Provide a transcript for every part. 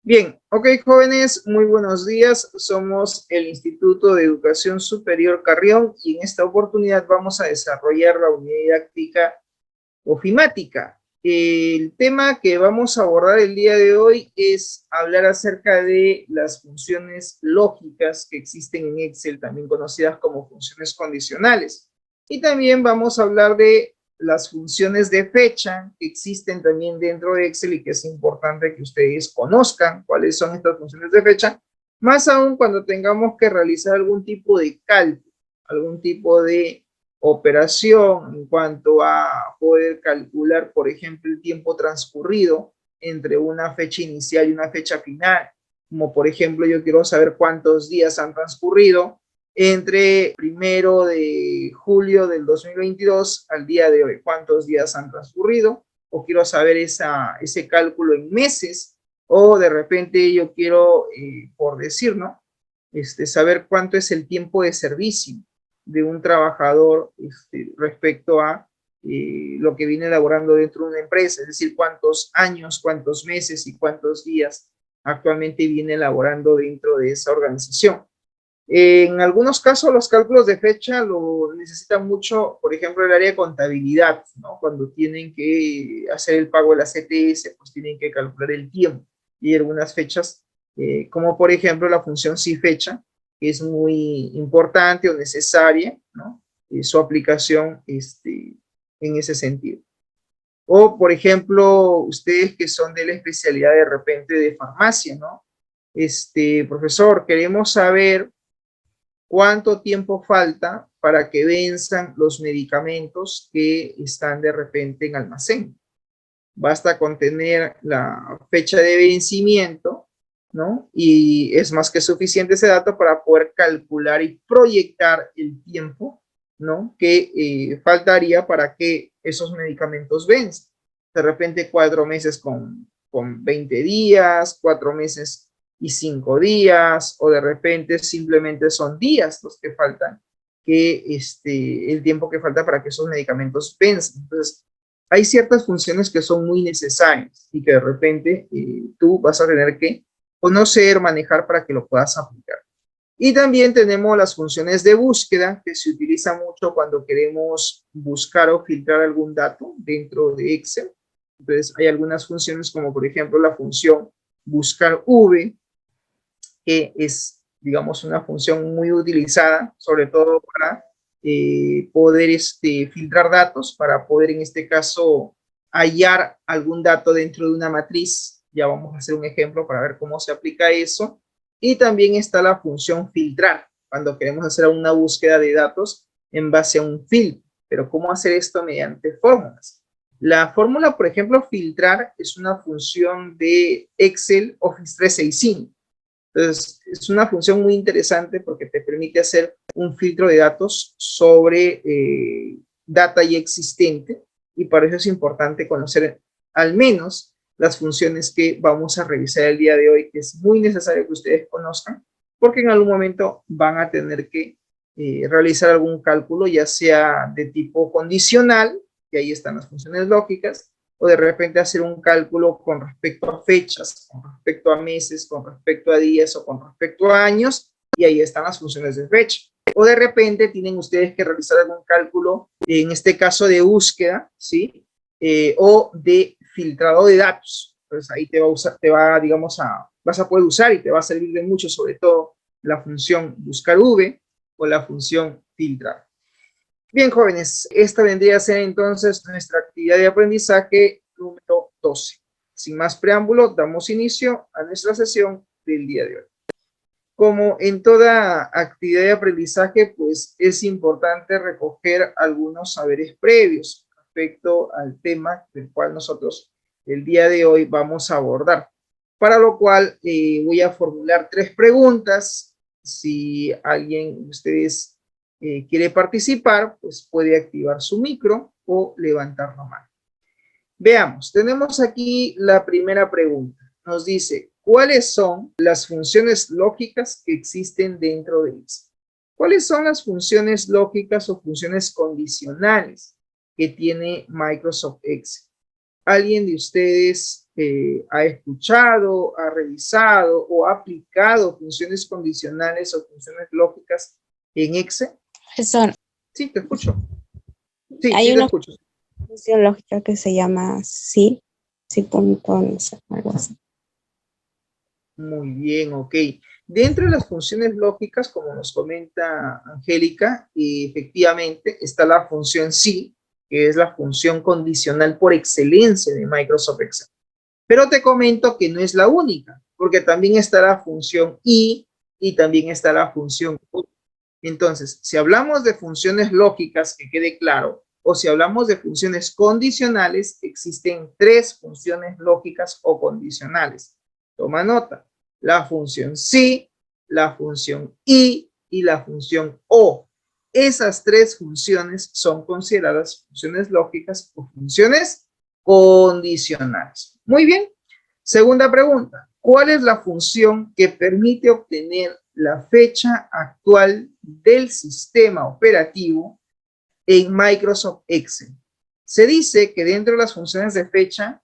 Bien, ok, jóvenes, muy buenos días. Somos el Instituto de Educación Superior Carrión y en esta oportunidad vamos a desarrollar la unidad didáctica ofimática. El tema que vamos a abordar el día de hoy es hablar acerca de las funciones lógicas que existen en Excel, también conocidas como funciones condicionales. Y también vamos a hablar de las funciones de fecha que existen también dentro de Excel y que es importante que ustedes conozcan cuáles son estas funciones de fecha, más aún cuando tengamos que realizar algún tipo de cálculo, algún tipo de operación en cuanto a poder calcular, por ejemplo, el tiempo transcurrido entre una fecha inicial y una fecha final, como por ejemplo yo quiero saber cuántos días han transcurrido entre 1 de julio del 2022 al día de hoy, cuántos días han transcurrido, o quiero saber ese cálculo en meses, o de repente yo quiero, por decir, ¿no? Saber cuánto es el tiempo de servicio de un trabajador respecto a lo que viene elaborando dentro de una empresa, es decir, cuántos años, cuántos meses y cuántos días actualmente viene elaborando dentro de esa organización. En algunos casos los cálculos de fecha lo necesitan mucho, por ejemplo, el área de contabilidad, ¿no? Cuando tienen que hacer el pago de la CTS, pues tienen que calcular el tiempo y algunas fechas, como por ejemplo la función si fecha, que es muy importante o necesaria, ¿no? Su aplicación en ese sentido. O, por ejemplo, ustedes que son de la especialidad de repente de farmacia, ¿no? Profesor, queremos saber cuánto tiempo falta para que venzan los medicamentos que están de repente en almacén. Basta con tener la fecha de vencimiento, ¿no? Y es más que suficiente ese dato para poder calcular y proyectar el tiempo, ¿no? Que faltaría para que esos medicamentos venzan. De repente 4 meses con 20 días, 4 meses y 5 días, o de repente simplemente son días los que faltan, el tiempo que falta para que esos medicamentos venzan. Entonces, hay ciertas funciones que son muy necesarias y que de repente tú vas a tener que conocer, manejar para que lo puedas aplicar. Y también tenemos las funciones de búsqueda que se utilizan mucho cuando queremos buscar o filtrar algún dato dentro de Excel. Entonces hay algunas funciones como por ejemplo la función buscar V, que es, digamos, una función muy utilizada, sobre todo para poder filtrar datos, para poder en este caso hallar algún dato dentro de una matriz. Ya vamos a hacer un ejemplo para ver cómo se aplica eso. Y también está la función filtrar, cuando queremos hacer una búsqueda de datos en base a un filtro. Pero ¿cómo hacer esto? Mediante fórmulas. La fórmula, por ejemplo, filtrar es una función de Excel Office 365. Entonces, es una función muy interesante porque te permite hacer un filtro de datos sobre data ya existente, y para eso es importante conocer al menos las funciones que vamos a revisar el día de hoy, que es muy necesario que ustedes conozcan, porque en algún momento van a tener que realizar algún cálculo, ya sea de tipo condicional, que ahí están las funciones lógicas, o de repente hacer un cálculo con respecto a fechas, con respecto a meses, con respecto a días o con respecto a años, y ahí están las funciones de fecha. O de repente tienen ustedes que realizar algún cálculo, en este caso de búsqueda, ¿sí? O de filtrado de datos. Entonces ahí te va a usar, digamos, vas a poder usar y te va a servir de mucho, sobre todo la función buscar V o la función filtrar. Bien, jóvenes, esta vendría a ser entonces nuestra actividad de aprendizaje número 12. Sin más preámbulo, damos inicio a nuestra sesión del día de hoy. Como en toda actividad de aprendizaje, pues es importante recoger algunos saberes previos respecto al tema del cual nosotros el día de hoy vamos a abordar. Para lo cual voy a formular 3 preguntas. Si alguien de ustedes quiere participar, pues puede activar su micro o levantar la mano. Veamos, tenemos aquí la primera pregunta. Nos dice, ¿cuáles son las funciones lógicas que existen dentro de Excel? ¿Cuáles son las funciones lógicas o funciones condicionales que tiene Microsoft Excel. ¿Alguien de ustedes ha escuchado, ha revisado o ha aplicado funciones condicionales o funciones lógicas en Excel? Profesor, Sí, te escucho. Sí, hay sí te una escucho. función lógica que se llama sí, sí punto, no sé, algo así. Muy bien, ok. Dentro de las funciones lógicas, como nos comenta Angélica, efectivamente está la función sí, que es la función condicional por excelencia de Microsoft Excel. Pero te comento que no es la única, porque también está la función y también está la función u. Entonces, si hablamos de funciones lógicas, que quede claro, o si hablamos de funciones condicionales, existen tres funciones lógicas o condicionales. Toma nota. La función sí, la función y la función o. Esas tres funciones son consideradas funciones lógicas o funciones condicionales. Muy bien. Segunda pregunta. ¿Cuál es la función que permite obtener la fecha actual del sistema operativo en Microsoft Excel? Se dice que dentro de las funciones de fecha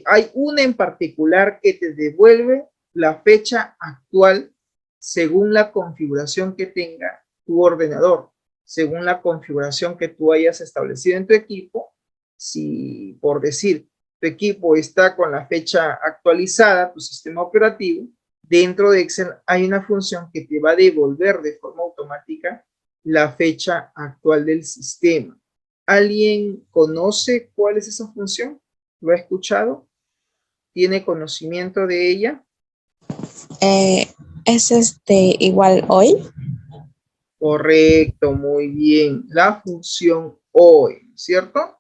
hay una en particular que te devuelve la fecha actual según la configuración que tenga tu ordenador, según la configuración que tú hayas establecido en tu equipo. Si, por decir, tu equipo está con la fecha actualizada, tu sistema operativo, dentro de Excel hay una función que te va a devolver de forma automática la fecha actual del sistema. ¿Alguien conoce cuál es esa función? ¿Lo ha escuchado? ¿Tiene conocimiento de ella? Es igual hoy. Correcto, muy bien. La función hoy, ¿cierto?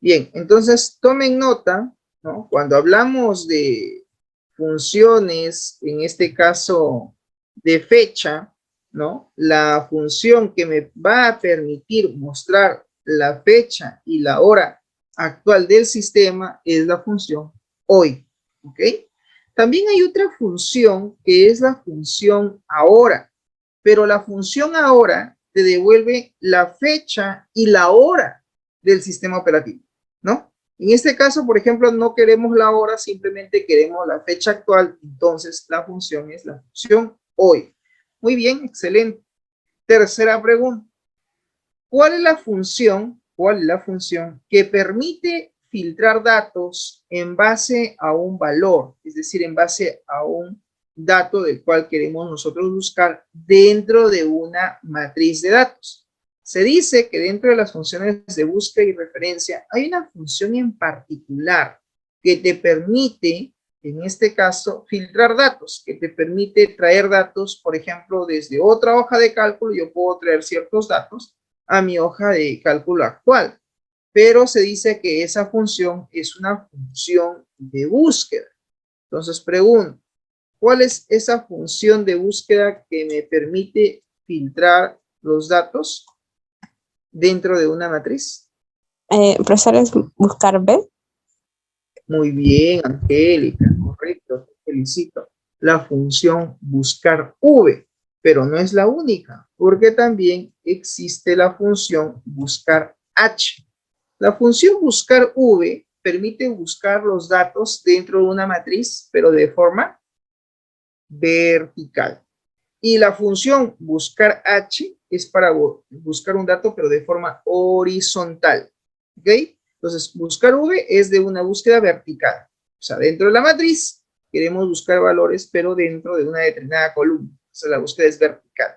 Bien, entonces tomen nota, ¿no? Cuando hablamos de funciones, en este caso de fecha, ¿no? La función que me va a permitir mostrar la fecha y la hora actual del sistema es la función hoy, ¿ok? También hay otra función que es la función ahora, pero la función ahora te devuelve la fecha y la hora del sistema operativo, ¿no? En este caso, por ejemplo, no queremos la hora, simplemente queremos la fecha actual, entonces la función es la función hoy. Muy bien, excelente. Tercera pregunta. ¿Cuál es la función que permite filtrar datos en base a un valor, es decir, en base a un dato del cual queremos nosotros buscar dentro de una matriz de datos? Se dice que dentro de las funciones de búsqueda y referencia hay una función en particular que te permite, en este caso, filtrar datos, que te permite traer datos, por ejemplo, desde otra hoja de cálculo. Yo puedo traer ciertos datos a mi hoja de cálculo actual, pero se dice que esa función es una función de búsqueda. Entonces pregunto, ¿cuál es esa función de búsqueda que me permite filtrar los datos dentro de una matriz? Profesor, es buscar B. Muy bien, Angélica, correcto, te felicito. La función buscar V, pero no es la única, porque también existe la función buscar H. La función buscar V permite buscar los datos dentro de una matriz, pero de forma vertical. Y la función buscar H es para buscar un dato, pero de forma horizontal. ¿Ok? Entonces, buscar V es de una búsqueda vertical. O sea, dentro de la matriz queremos buscar valores, pero dentro de una determinada columna. Entonces, la búsqueda es vertical.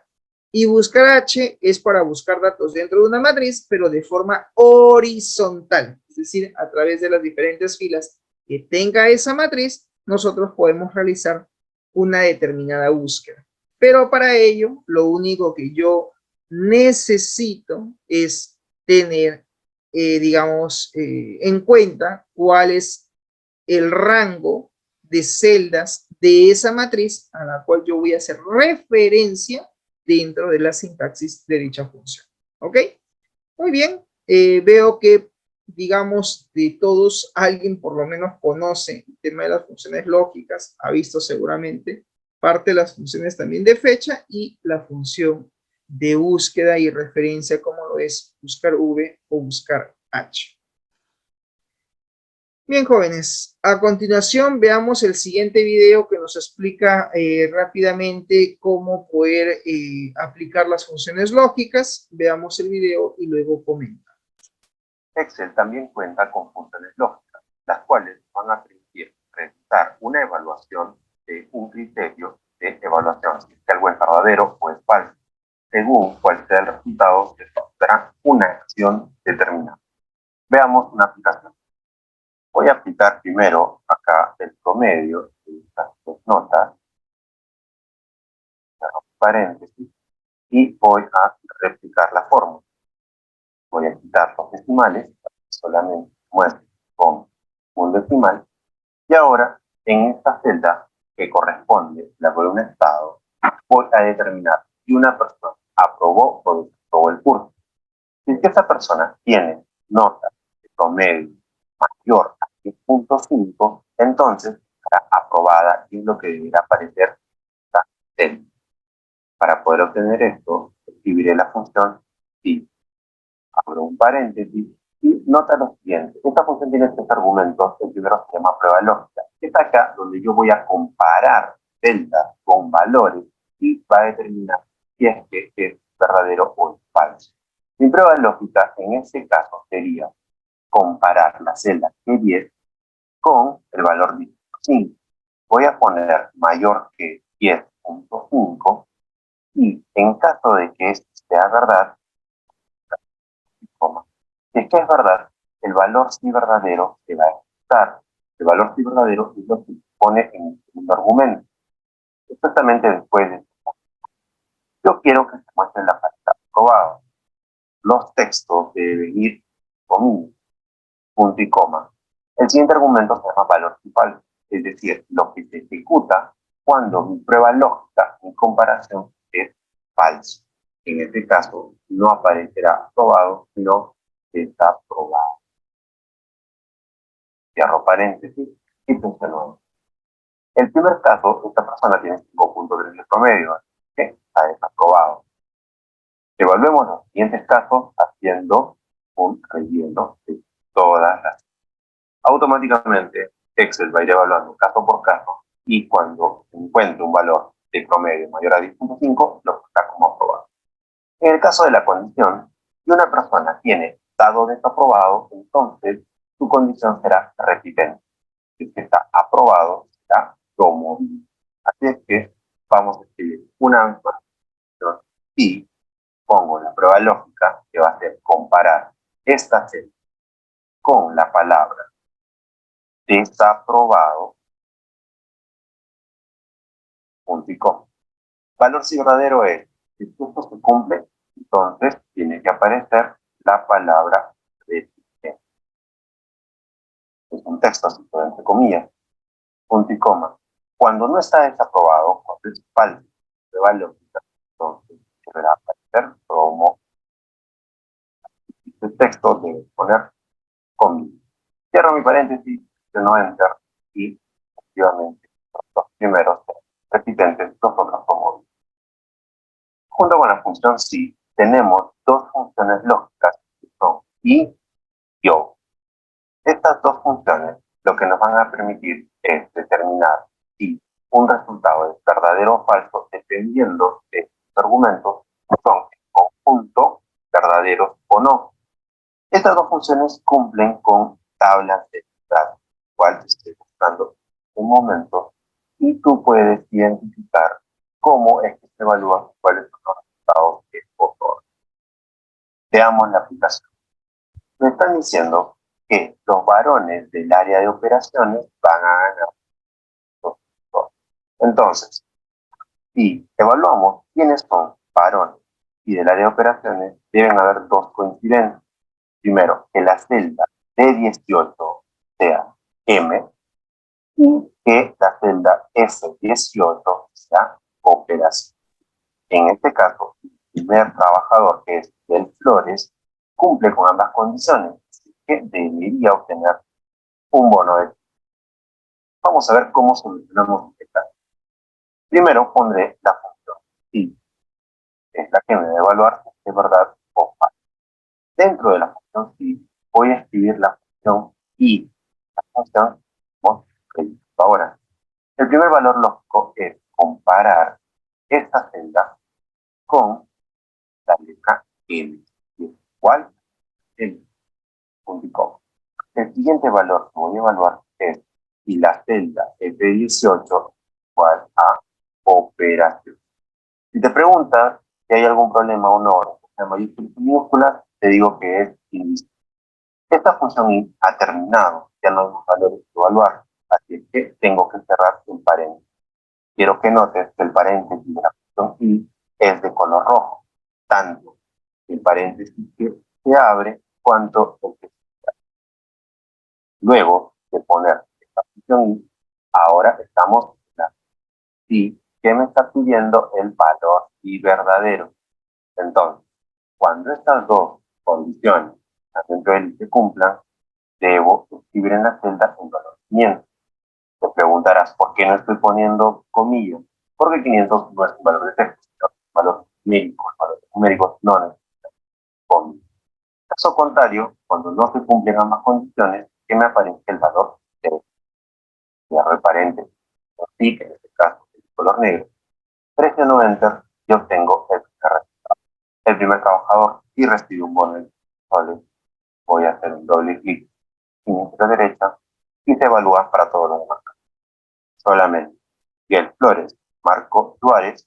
Y buscar H es para buscar datos dentro de una matriz, pero de forma horizontal. Es decir, a través de las diferentes filas que tenga esa matriz, nosotros podemos realizar una determinada búsqueda. Pero para ello, lo único que yo necesito es tener, digamos, en cuenta cuál es el rango de celdas de esa matriz a la cual yo voy a hacer referencia dentro de la sintaxis de dicha función. ¿Ok? Muy bien. Veo que, digamos, de todos, alguien por lo menos conoce el tema de las funciones lógicas, ha visto seguramente parte de las funciones también de fecha y la función de búsqueda y referencia, como lo es buscar V o buscar H. Bien, jóvenes, a continuación veamos el siguiente video que nos explica rápidamente cómo poder aplicar las funciones lógicas. Veamos el video y luego comenta. Excel también cuenta con funciones lógicas, las cuales van a permitir realizar una evaluación de un criterio de evaluación, si algo es verdadero o es falso, según cuál sea el resultado que obtendrá una acción determinada. Veamos una aplicación. Voy a aplicar primero acá el promedio de estas dos notas, paréntesis, y voy a replicar la fórmula. Voy a quitar los decimales, solamente muestre con un decimal, y ahora en esta celda que corresponde la columna estado, voy a determinar si una persona aprobó o desaprobó el curso. Si es que esa persona tiene nota de promedio mayor a 10.5, entonces será aprobada y es lo que deberá aparecer en esta celda. Para poder obtener esto, escribiré la función si, abro un paréntesis y nota lo siguiente. Esta función tiene tres argumentos. El primero se llama prueba lógica. Es acá donde yo voy a comparar celdas con valores y va a determinar si es que es verdadero o es falso. Mi prueba lógica en este caso sería comparar la celda G10 con el valor 10.5. Voy a poner mayor que 10.5 y en caso de que esto sea verdad, si es que es verdad, el valor sí verdadero se va a ejecutar. El valor sí verdadero es lo que se pone en el segundo argumento. Exactamente después de esto, yo quiero que se muestre la palabra aprobado. Los textos deben ir comillas, punto y coma. El siguiente argumento se llama valor sí falso, es decir, lo que se ejecuta cuando mi prueba lógica en comparación es falso. En este caso, no aparecerá aprobado, sino está aprobado. Cierro paréntesis y puse nuevo. El primer caso, esta persona tiene 5.3 de promedio, así que está desaprobado. Evaluemos los siguientes casos haciendo un relleno de todas las. Automáticamente Excel va a ir evaluando caso por caso y cuando encuentre un valor de promedio mayor a 10.5, lo está como aprobado. En el caso de la condición, si una persona tiene estado desaprobado, entonces su condición será repitente. Si está aprobado, será promovido. Así es que vamos a escribir una vez más y pongo la prueba lógica que va a ser comparar esta celda con la palabra desaprobado, punto y coma. Valor si verdadero es, si esto se cumple, entonces tiene que aparecer la palabra repitente. Es un texto así, entre comillas, punto y coma. Cuando no está desaprobado, cuando es falso, prueba lógica, entonces deberá aparecer como este texto debe poner comillas. Cierro mi paréntesis, no enter y efectivamente los primeros repitentes, los otros como. Junto con la función si, tenemos dos funciones lógicas que son y o. Estas dos funciones lo que nos van a permitir es determinar si un resultado es verdadero o falso dependiendo de estos argumentos, son en conjunto verdaderos o no. Estas dos funciones cumplen con tablas de entrada, cual te estoy mostrando en un momento, y tú puedes identificar cómo es que se evalúa cuáles son los resultados que otorga. Veamos la aplicación. Me están diciendo que los varones del área de operaciones van a ganar 2. Entonces, si evaluamos quiénes son varones y del área de operaciones, deben haber dos coincidencias. Primero, que la celda D18 sea M y que la celda S18 sea operación. En este caso, el primer trabajador, que es del Flores, cumple con ambas condiciones, así que debería obtener un bono de. Vamos a ver cómo solucionamos este caso. Primero pondré la función si, que es la que me va a evaluar si es verdad o falso. Dentro de la función si, voy primer valor lógico es comparar esta celda con la letra N, que es igual a N, punto y coma. El siguiente valor que voy a evaluar es si la celda F18 es igual a operación. Si te preguntas si hay algún problema o no en mayúsculas y minúsculas, te digo que es indivisible. Esta función I ha terminado, ya no hay más valores que evaluar, así es que tengo que cerrar el paréntesis. Quiero que notes que el paréntesis de la función I es de color rojo, tanto el paréntesis que se abre cuanto el que se cierra. Luego de poner esta función I, ahora estamos en la I que me está pidiendo el valor I verdadero. Entonces, cuando estas dos condiciones dentro del I se cumplan, debo escribir en la celda un valor 500. Te preguntarás, ¿por qué no estoy poniendo comillas? Porque 500 no es un valor de texto, sino un valor numérico. El valor numérico no necesita comillas. En caso contrario, cuando no se cumplen ambas condiciones, que me aparece el valor de cierro el paréntesis. Así que en este caso es el color negro. Presiono Enter y obtengo el primer resultado. El primer trabajador y recibe un bono de soles. Voy a hacer un doble clic en la derecha y se evalúa para todos los demás. Solamente Miguel Flores, Marco Suárez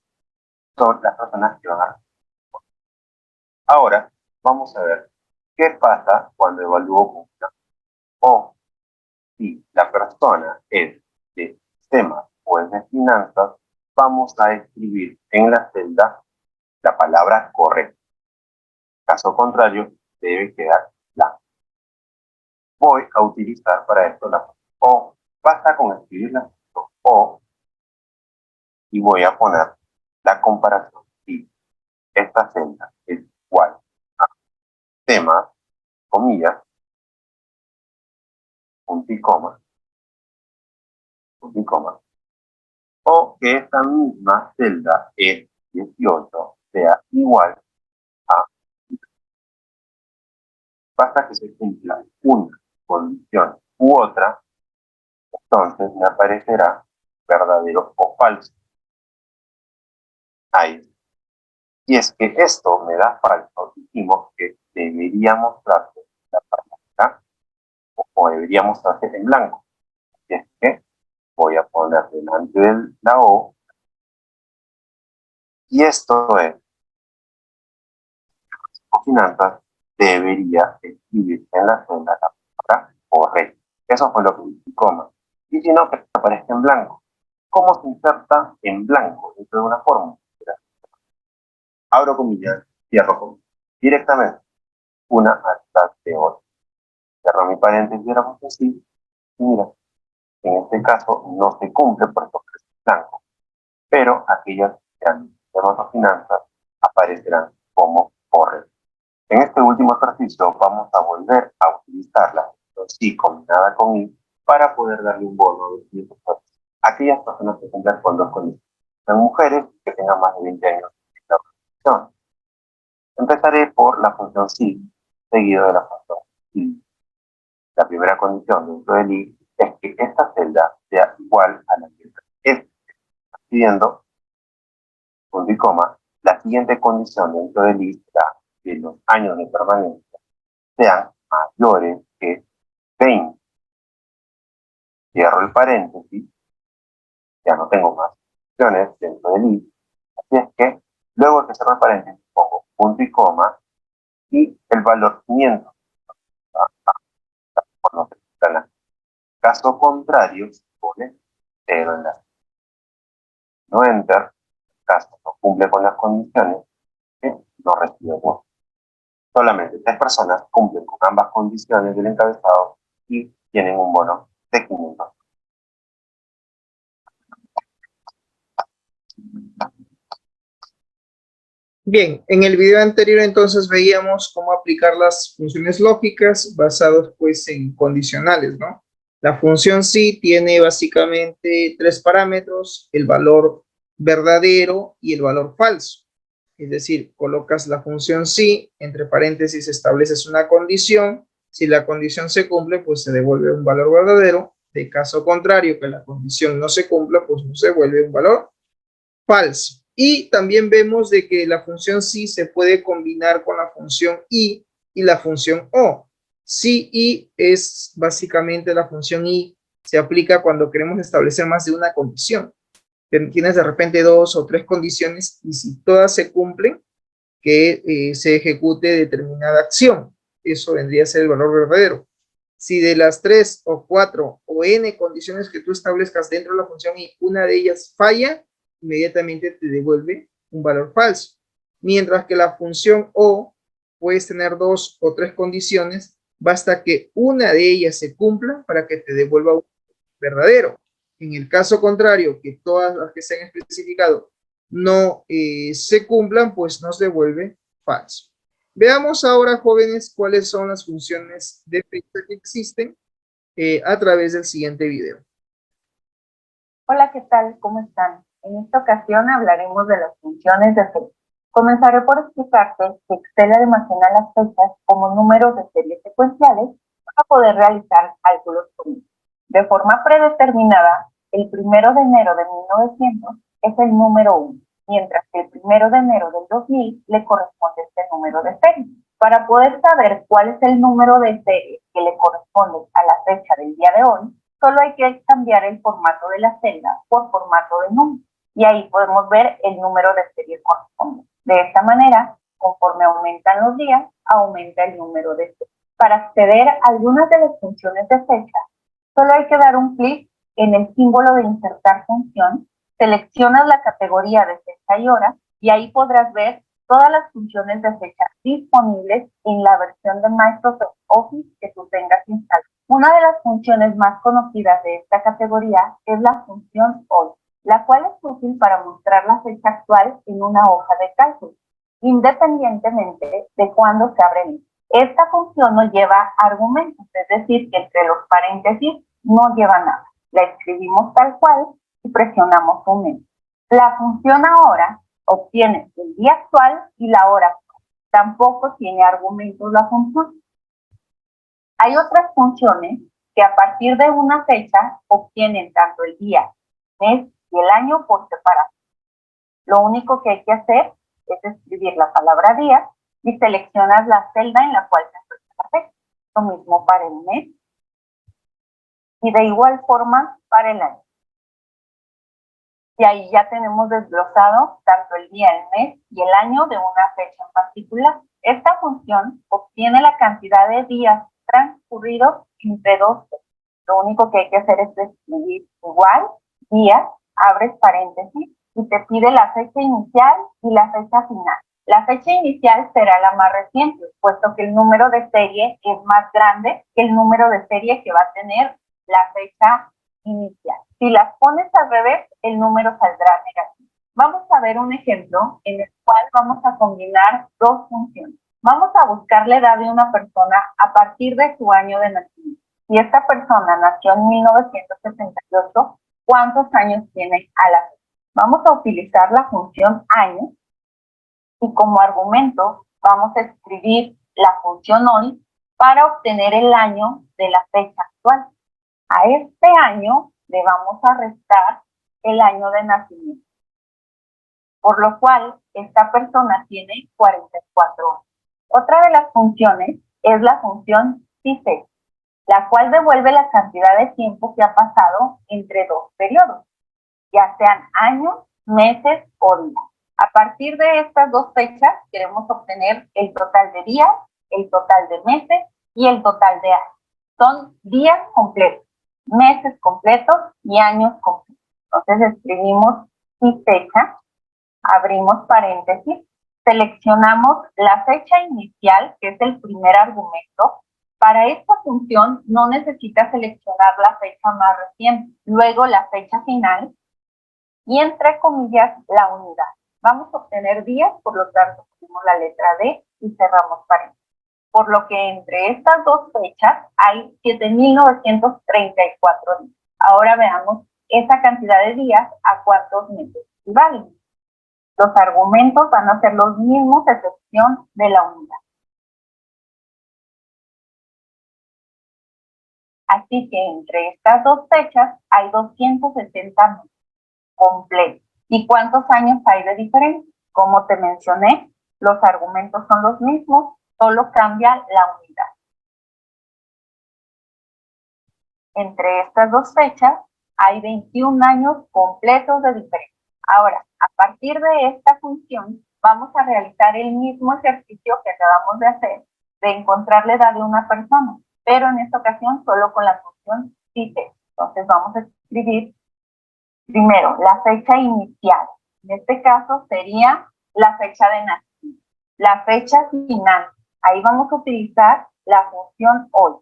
son las personas que van a. Ahora vamos a ver qué pasa cuando evalúo una. O si la persona es de sistemas o es de finanzas, vamos a escribir en la celda la palabra correcta. Caso contrario, debe quedar blanco. Voy a utilizar para esto la función O. Basta con escribir la función O y voy a poner la comparación. Si esta celda es igual a tema, comillas, punto y coma, o que esta misma celda es 18 sea igual a. Basta que se cumpla una condición u otra, entonces me aparecerá verdadero o falso. Ahí. Y es que esto me da falso, dijimos que debería mostrarse la palabra o debería mostrarse en blanco. Y es que voy a poner delante de la O y esto es finanzas debería escribir en la celda la palabra correcta. Eso fue lo que dice coma. Y si no, que aparezca en blanco. ¿Cómo se inserta en blanco dentro de una fórmula? Abro comillas, cierro comillas. Directamente, una hasta de otra. Cierro mi paréntesis y era así. Y mira, en este caso no se cumple por esto que es blanco. Pero aquellas que sean sistemas o finanzas aparecerán como correctas. En este último ejercicio vamos a volver a utilizar la función sí combinada con I para poder darle un bono de 500 pesos a aquellas personas que cumplan con dos condiciones. Sean mujeres que tengan más de 20 años en la organización. Empezaré por la función sí, seguido de la función I. La primera condición dentro del I es que esta celda sea igual a la letra F. Pidiendo, punto y coma, la siguiente condición dentro del I será que los años de permanencia sean mayores que 20. Cierro el paréntesis, ya no tengo más opciones dentro del I, así es que luego que cierro el paréntesis pongo punto y coma y el valor 500. Caso contrario, se pone 0 en la. No enter, caso no cumple con las condiciones, que no recibe bono. Solamente 3 personas cumplen con ambas condiciones del encabezado y tienen un bono de 500. Bien, en el video anterior entonces veíamos cómo aplicar las funciones lógicas basadas pues en condicionales, ¿no? La función sí tiene básicamente 3 parámetros, el valor verdadero y el valor falso. Es decir, colocas la función sí, entre paréntesis estableces una condición, si la condición se cumple, pues se devuelve un valor verdadero, De caso contrario, que la condición no se cumpla, pues no se vuelve un valor falso. Y también vemos de que la función sí se puede combinar con la función y la función o. Sí y es básicamente la función y se aplica cuando queremos establecer más de una condición. Tienes de repente 2 o 3 condiciones y si todas se cumplen, que se ejecute determinada acción. Eso vendría a ser el valor verdadero. Si de las 3 o 4 o n condiciones que tú establezcas dentro de la función y una de ellas falla, inmediatamente te devuelve un valor falso. Mientras que la función o puedes tener 2 o 3 condiciones, basta que una de ellas se cumpla para que te devuelva un verdadero. En el caso contrario, que todas las que se han especificado no se cumplan, pues nos devuelve falso. Veamos ahora, jóvenes, cuáles son las funciones de fecha que existen a través del siguiente video. Hola, ¿qué tal? ¿Cómo están? En esta ocasión hablaremos de las funciones de fecha. Comenzaré por explicarte que Excel almacena las fechas como números de series secuenciales para poder realizar cálculos con ellos. De forma predeterminada, el 1 de enero de 1900 es el número 1, mientras que el 1 de enero del 2000 le corresponde este número de serie. Para poder saber cuál es el número de serie que le corresponde a la fecha del día de hoy, solo hay que cambiar el formato de la celda por formato de número y ahí podemos ver el número de serie correspondiente. De esta manera, conforme aumentan los días, aumenta el número de serie. Para acceder a algunas de las funciones de fecha, solo hay que dar un clic en el símbolo de insertar función, seleccionas la categoría de fecha y hora y ahí podrás ver todas las funciones de fecha disponibles en la versión de Microsoft Office que tú tengas instalada. Una de las funciones más conocidas de esta categoría es la función hoy, la cual es útil para mostrar la fecha actual en una hoja de cálculo, independientemente de cuándo se abre el libro. Esta función no lleva argumentos, es decir, que entre los paréntesis no lleva nada. La escribimos tal cual y presionamos un enter. La función ahora obtiene el día actual y la hora actual. Tampoco tiene argumentos la función. Hay otras funciones que a partir de una fecha obtienen tanto el día, mes y el año por separado. Lo único que hay que hacer es escribir la palabra día y seleccionas la celda en la cual se encuentra la fecha. Lo mismo para el mes y de igual forma para el año. Y ahí ya tenemos desglosado tanto el día, el mes y el año de una fecha en particular. Esta función obtiene la cantidad de días transcurridos entre dos fechas. Lo único que hay que hacer es escribir igual, día, abres paréntesis y te pide la fecha inicial y la fecha final. La fecha inicial será la más reciente, puesto que el número de serie es más grande que el número de serie que va a tener la fecha inicial. Si las pones al revés, el número saldrá negativo. Vamos a ver un ejemplo en el cual vamos a combinar dos funciones. Vamos a buscar la edad de una persona a partir de su año de nacimiento. Si esta persona nació en 1978, ¿cuántos años tiene a la fecha? Vamos a utilizar la función año y como argumento vamos a escribir la función hoy para obtener el año de la fecha actual. A este año le vamos a restar el año de nacimiento, por lo cual esta persona tiene 44 años. Otra de las funciones es la función si-fecha, la cual devuelve la cantidad de tiempo que ha pasado entre dos periodos, ya sean años, meses o días. A partir de estas dos fechas queremos obtener el total de días, el total de meses y el total de años. Son días completos, meses completos y años completos. Entonces escribimos si fecha, abrimos paréntesis, seleccionamos la fecha inicial, que es el primer argumento. Para esta función no necesitas seleccionar la fecha más reciente, luego la fecha final y entre comillas la unidad. Vamos a obtener días, por lo tanto ponemos la letra D y cerramos paréntesis. Por lo que entre estas dos fechas hay 7.934 días. Ahora veamos esa cantidad de días a cuántos meses equivalen. Los argumentos van a ser los mismos, a excepción de la unidad. Así que entre estas dos fechas hay 260 meses completos. ¿Y cuántos años hay de diferencia? Como te mencioné, los argumentos son los mismos, solo cambia la unidad. Entre estas dos fechas hay 21 años completos de diferencia. Ahora, a partir de esta función, vamos a realizar el mismo ejercicio que acabamos de hacer, de encontrar la edad de una persona, pero en esta ocasión solo con la función CITES. Entonces vamos a escribir primero la fecha inicial. En este caso sería la fecha de nacimiento. La fecha final, ahí vamos a utilizar la función hoy.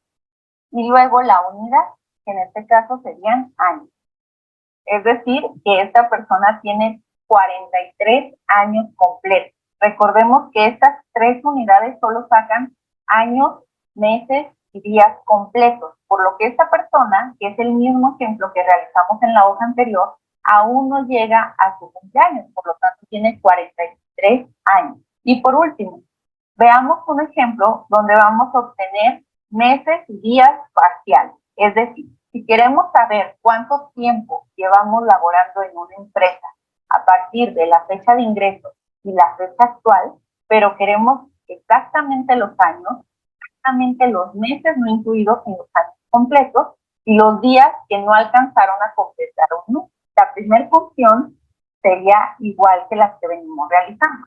Y luego la unidad, que en este caso serían años. Es decir, que esta persona tiene 43 años completos. Recordemos que estas tres unidades solo sacan años, meses y días completos, por lo que esta persona, que es el mismo ejemplo que realizamos en la hoja anterior, aún no llega a su cumpleaños, por lo tanto tiene 43 años. Y por último, veamos un ejemplo donde vamos a obtener meses y días parciales. Es decir, si queremos saber cuánto tiempo llevamos laborando en una empresa a partir de la fecha de ingreso y la fecha actual, pero queremos exactamente los años, exactamente los meses no incluidos en los años completos y los días que no alcanzaron a completar un mes. La primera función sería igual que las que venimos realizando.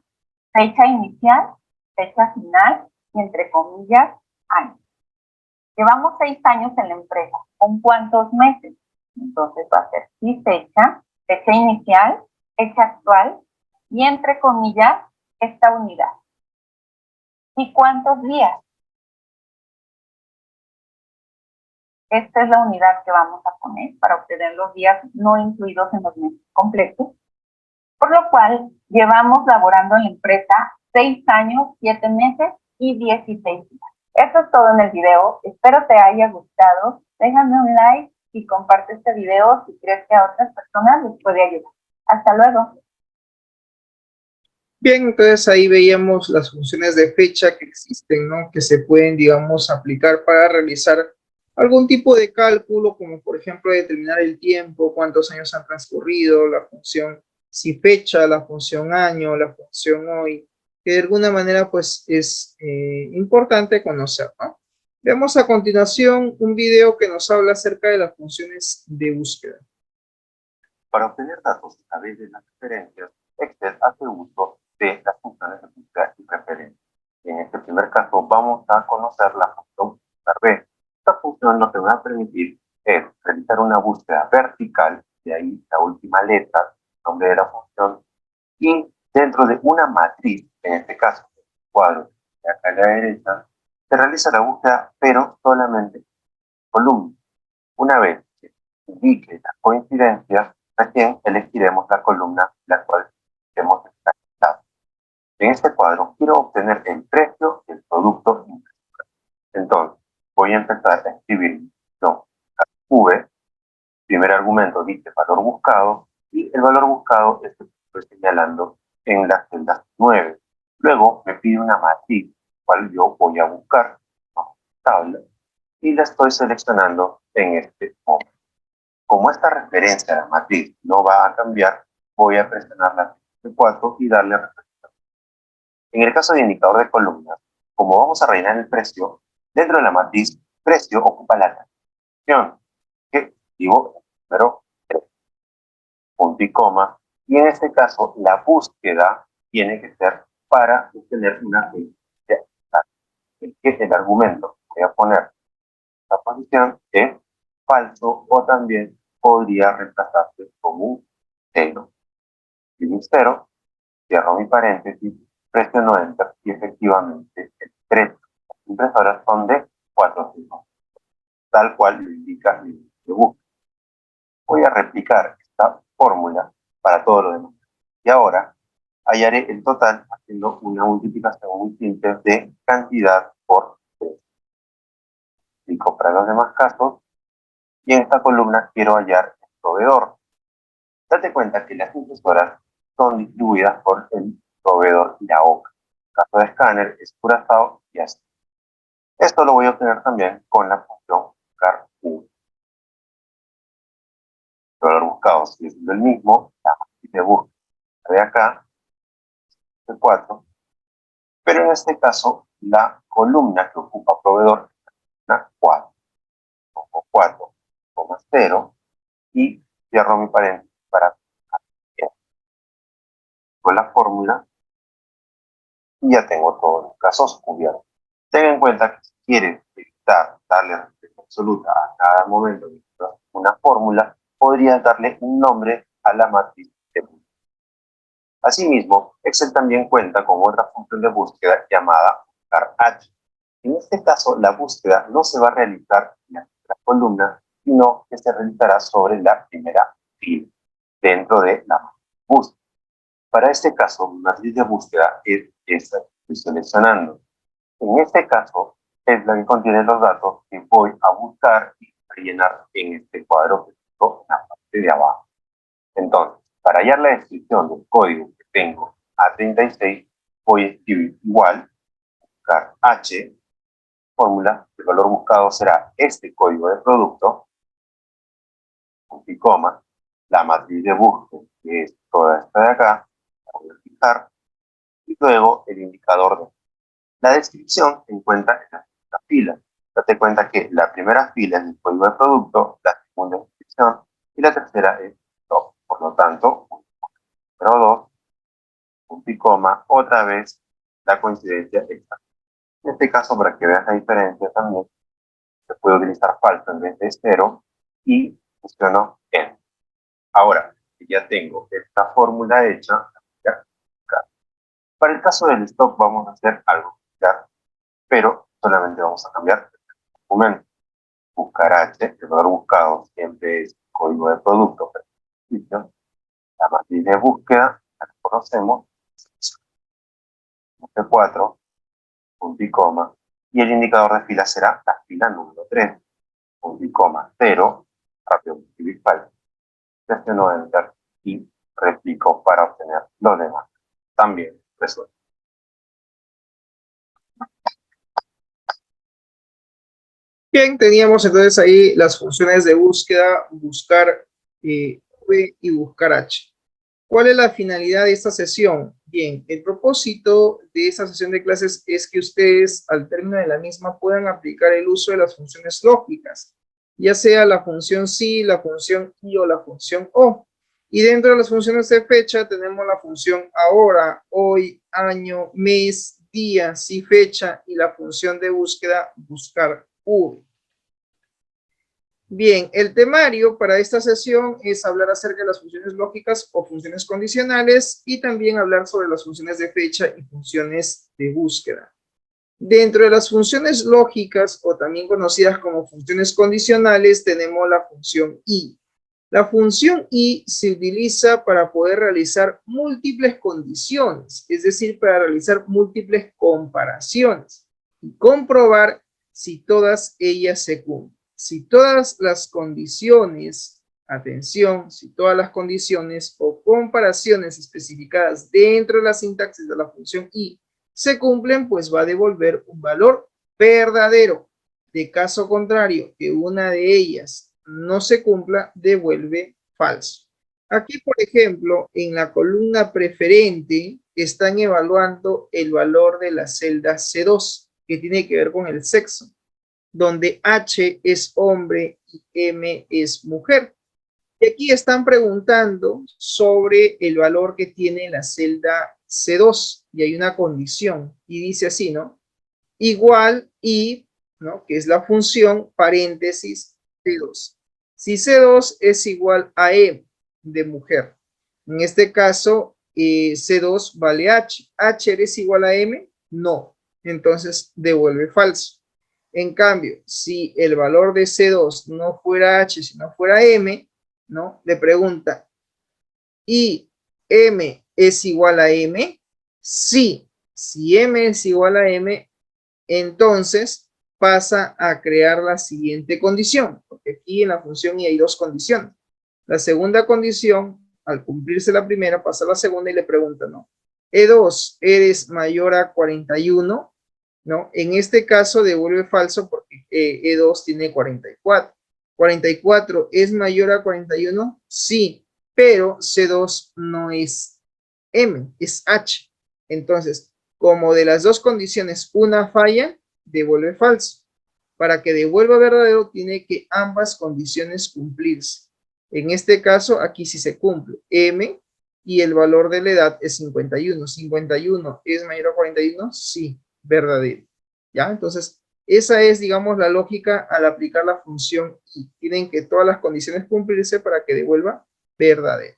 Fecha inicial, fecha final y entre comillas, año. Llevamos 6 años en la empresa. ¿Con cuántos meses? Entonces va a ser sí fecha, fecha inicial, fecha actual y entre comillas esta unidad. ¿Y cuántos días? Esta es la unidad que vamos a poner para obtener los días no incluidos en los meses completos. Por lo cual llevamos laborando en la empresa 6 años, 7 meses y 16 días. Eso es todo en el video. Espero te haya gustado. Déjame un like y comparte este video si crees que a otras personas les puede ayudar. Hasta luego. Bien, entonces ahí veíamos las funciones de fecha que existen, ¿no? Que se pueden, digamos, aplicar para realizar algún tipo de cálculo, como por ejemplo determinar el tiempo, cuántos años han transcurrido, la función si fecha, la función año, la función hoy, que de alguna manera pues es importante conocer, ¿no? Veamos a continuación un video que nos habla acerca de las funciones de búsqueda. Para obtener datos a través de las referencias, Excel hace uso de las funciones de búsqueda y referencia. En este primer caso vamos a conocer la función buscar B. Esta función lo que va a permitir es realizar una búsqueda vertical, de ahí la última letra, nombre de la función, y dentro de una matriz, en este caso, el cuadro de acá a la derecha, se realiza la búsqueda, pero solamente en columna. Una vez que indique las coincidencias, recién elegiremos la columna la cual hemos extractado. En este cuadro quiero obtener el precio del producto impresor. Entonces, voy a empezar a escribir V. Primer argumento dice valor buscado y el valor buscado es el que estoy señalando en la celda 9. Luego me pide una matriz, cual yo voy a buscar tabla y la estoy seleccionando en este momento. Como esta referencia a la matriz no va a cambiar, voy a presionar la F4 y darle referencia. En el caso de indicador de columnas, como vamos a rellenar el precio, dentro de la matriz, precio ocupa la canción que digo número 3, punto y coma, y en este caso la búsqueda tiene que ser para obtener una fecha exacta. Que el argumento que voy a poner la posición es falso o también podría reemplazarse como un 0. Y un 0, cierro mi paréntesis, presiono Enter y efectivamente el precio de las impresoras son de 4 segundos, tal cual lo indica el de búsqueda. Voy a replicar esta fórmula para todo lo demás. Y ahora hallaré el total haciendo una multiplicación muy simple de cantidad por precio. Clico para los demás casos y en esta columna quiero hallar el proveedor. Date cuenta que las impresoras son distribuidas por el proveedor Yaoca. En caso de escáner es Curazao y así. Esto lo voy a obtener también con la función buscar 1. El valor buscado sigue siendo el mismo, la matriz de búsqueda de acá, de 4, pero en este caso la columna que ocupa proveedor es la 4, pongo 4,0 y cierro mi paréntesis para con la fórmula y ya tengo todos los casos cubiertos. Ten en cuenta que si quieres evitar darle respuesta absoluta a cada momento de una fórmula, podrías darle un nombre a la matriz de búsqueda. Asimismo, Excel también cuenta con otra función de búsqueda llamada buscar H. En este caso, la búsqueda no se va a realizar en la primera columna, sino que se realizará sobre la primera fila, dentro de la búsqueda. Para este caso, mi matriz de búsqueda es esta que estoy seleccionando. En este caso, es la que contiene los datos que voy a buscar y rellenar en este cuadro que tengo en la parte de abajo. Entonces, para hallar la descripción del código que tengo A36, voy a escribir igual, buscar H, fórmula, el valor buscado será este código de producto, punto y coma, la matriz de búsqueda, que es toda esta de acá, la voy a fijar, y luego el indicador de la descripción se encuentra en la segunda fila. Date cuenta que la primera fila es el código de producto, la segunda es descripción y la tercera es top. Por lo tanto, número 2, punto y coma, otra vez la coincidencia exacta. En este caso, para que veas la diferencia también, se puede utilizar falso en vez de 0 y funciono en. Ahora, que ya tengo esta fórmula hecha, para el caso del stock vamos a hacer algo similar, pero solamente vamos a cambiar el documento. Buscar H, el valor buscado siempre es código de producto, la matriz de búsqueda, la que conocemos, F4, punto y coma, y el indicador de fila será la fila número 3, punto y coma, 0, rápido escribir falso, presiono Enter y replico para obtener los demás. También resuelto. Bien, teníamos entonces ahí las funciones de búsqueda, buscar V y buscar H. ¿Cuál es la finalidad de esta sesión? Bien, el propósito de esta sesión de clases es que ustedes, al término de la misma, puedan aplicar el uso de las funciones lógicas, ya sea la función si, la función y o la función o. Y dentro de las funciones de fecha tenemos la función ahora, hoy, año, mes, día, si fecha, y la función de búsqueda, buscar V. Bien, el temario para esta sesión es hablar acerca de las funciones lógicas o funciones condicionales y también hablar sobre las funciones de fecha y funciones de búsqueda. Dentro de las funciones lógicas o también conocidas como funciones condicionales tenemos la función i. La función i se utiliza para poder realizar múltiples condiciones, es decir, para realizar múltiples comparaciones y comprobar si todas ellas se cumplen. Si todas las condiciones, atención, si todas las condiciones o comparaciones especificadas dentro de la sintaxis de la función i se cumplen, pues va a devolver un valor verdadero. De caso contrario, que una de ellas no se cumpla, devuelve falso. Aquí, por ejemplo, en la columna preferente están evaluando el valor de la celda C2, que tiene que ver con el sexo, donde H es hombre y M es mujer. Y aquí están preguntando sobre el valor que tiene la celda C2 y hay una condición y dice así, ¿no? Igual y, ¿no? Que es la función paréntesis C2. Si C2 es igual a M de mujer, en este caso C2 vale H. ¿H es igual a M? No. Entonces devuelve falso. En cambio, si el valor de C2 no fuera H, sino fuera M, ¿no? Le pregunta, ¿y M es igual a M? Sí. Si M es igual a M, entonces pasa a crear la siguiente condición, porque aquí en la función y hay dos condiciones. La segunda condición, al cumplirse la primera, pasa a la segunda y le pregunta, ¿no? E2, ¿eres mayor a 41? ¿No? En este caso devuelve falso porque E2 tiene 44. ¿44 es mayor a 41? Sí, pero C2 no es M, es H. Entonces, como de las dos condiciones una falla, devuelve falso. Para que devuelva verdadero, tiene que ambas condiciones cumplirse. En este caso, aquí sí se cumple. M y el valor de la edad es 51. ¿51 es mayor a 41? Sí, verdadero. ¿Ya? Entonces, esa es, digamos, la lógica al aplicar la función y. Tienen que todas las condiciones cumplirse para que devuelva verdadero.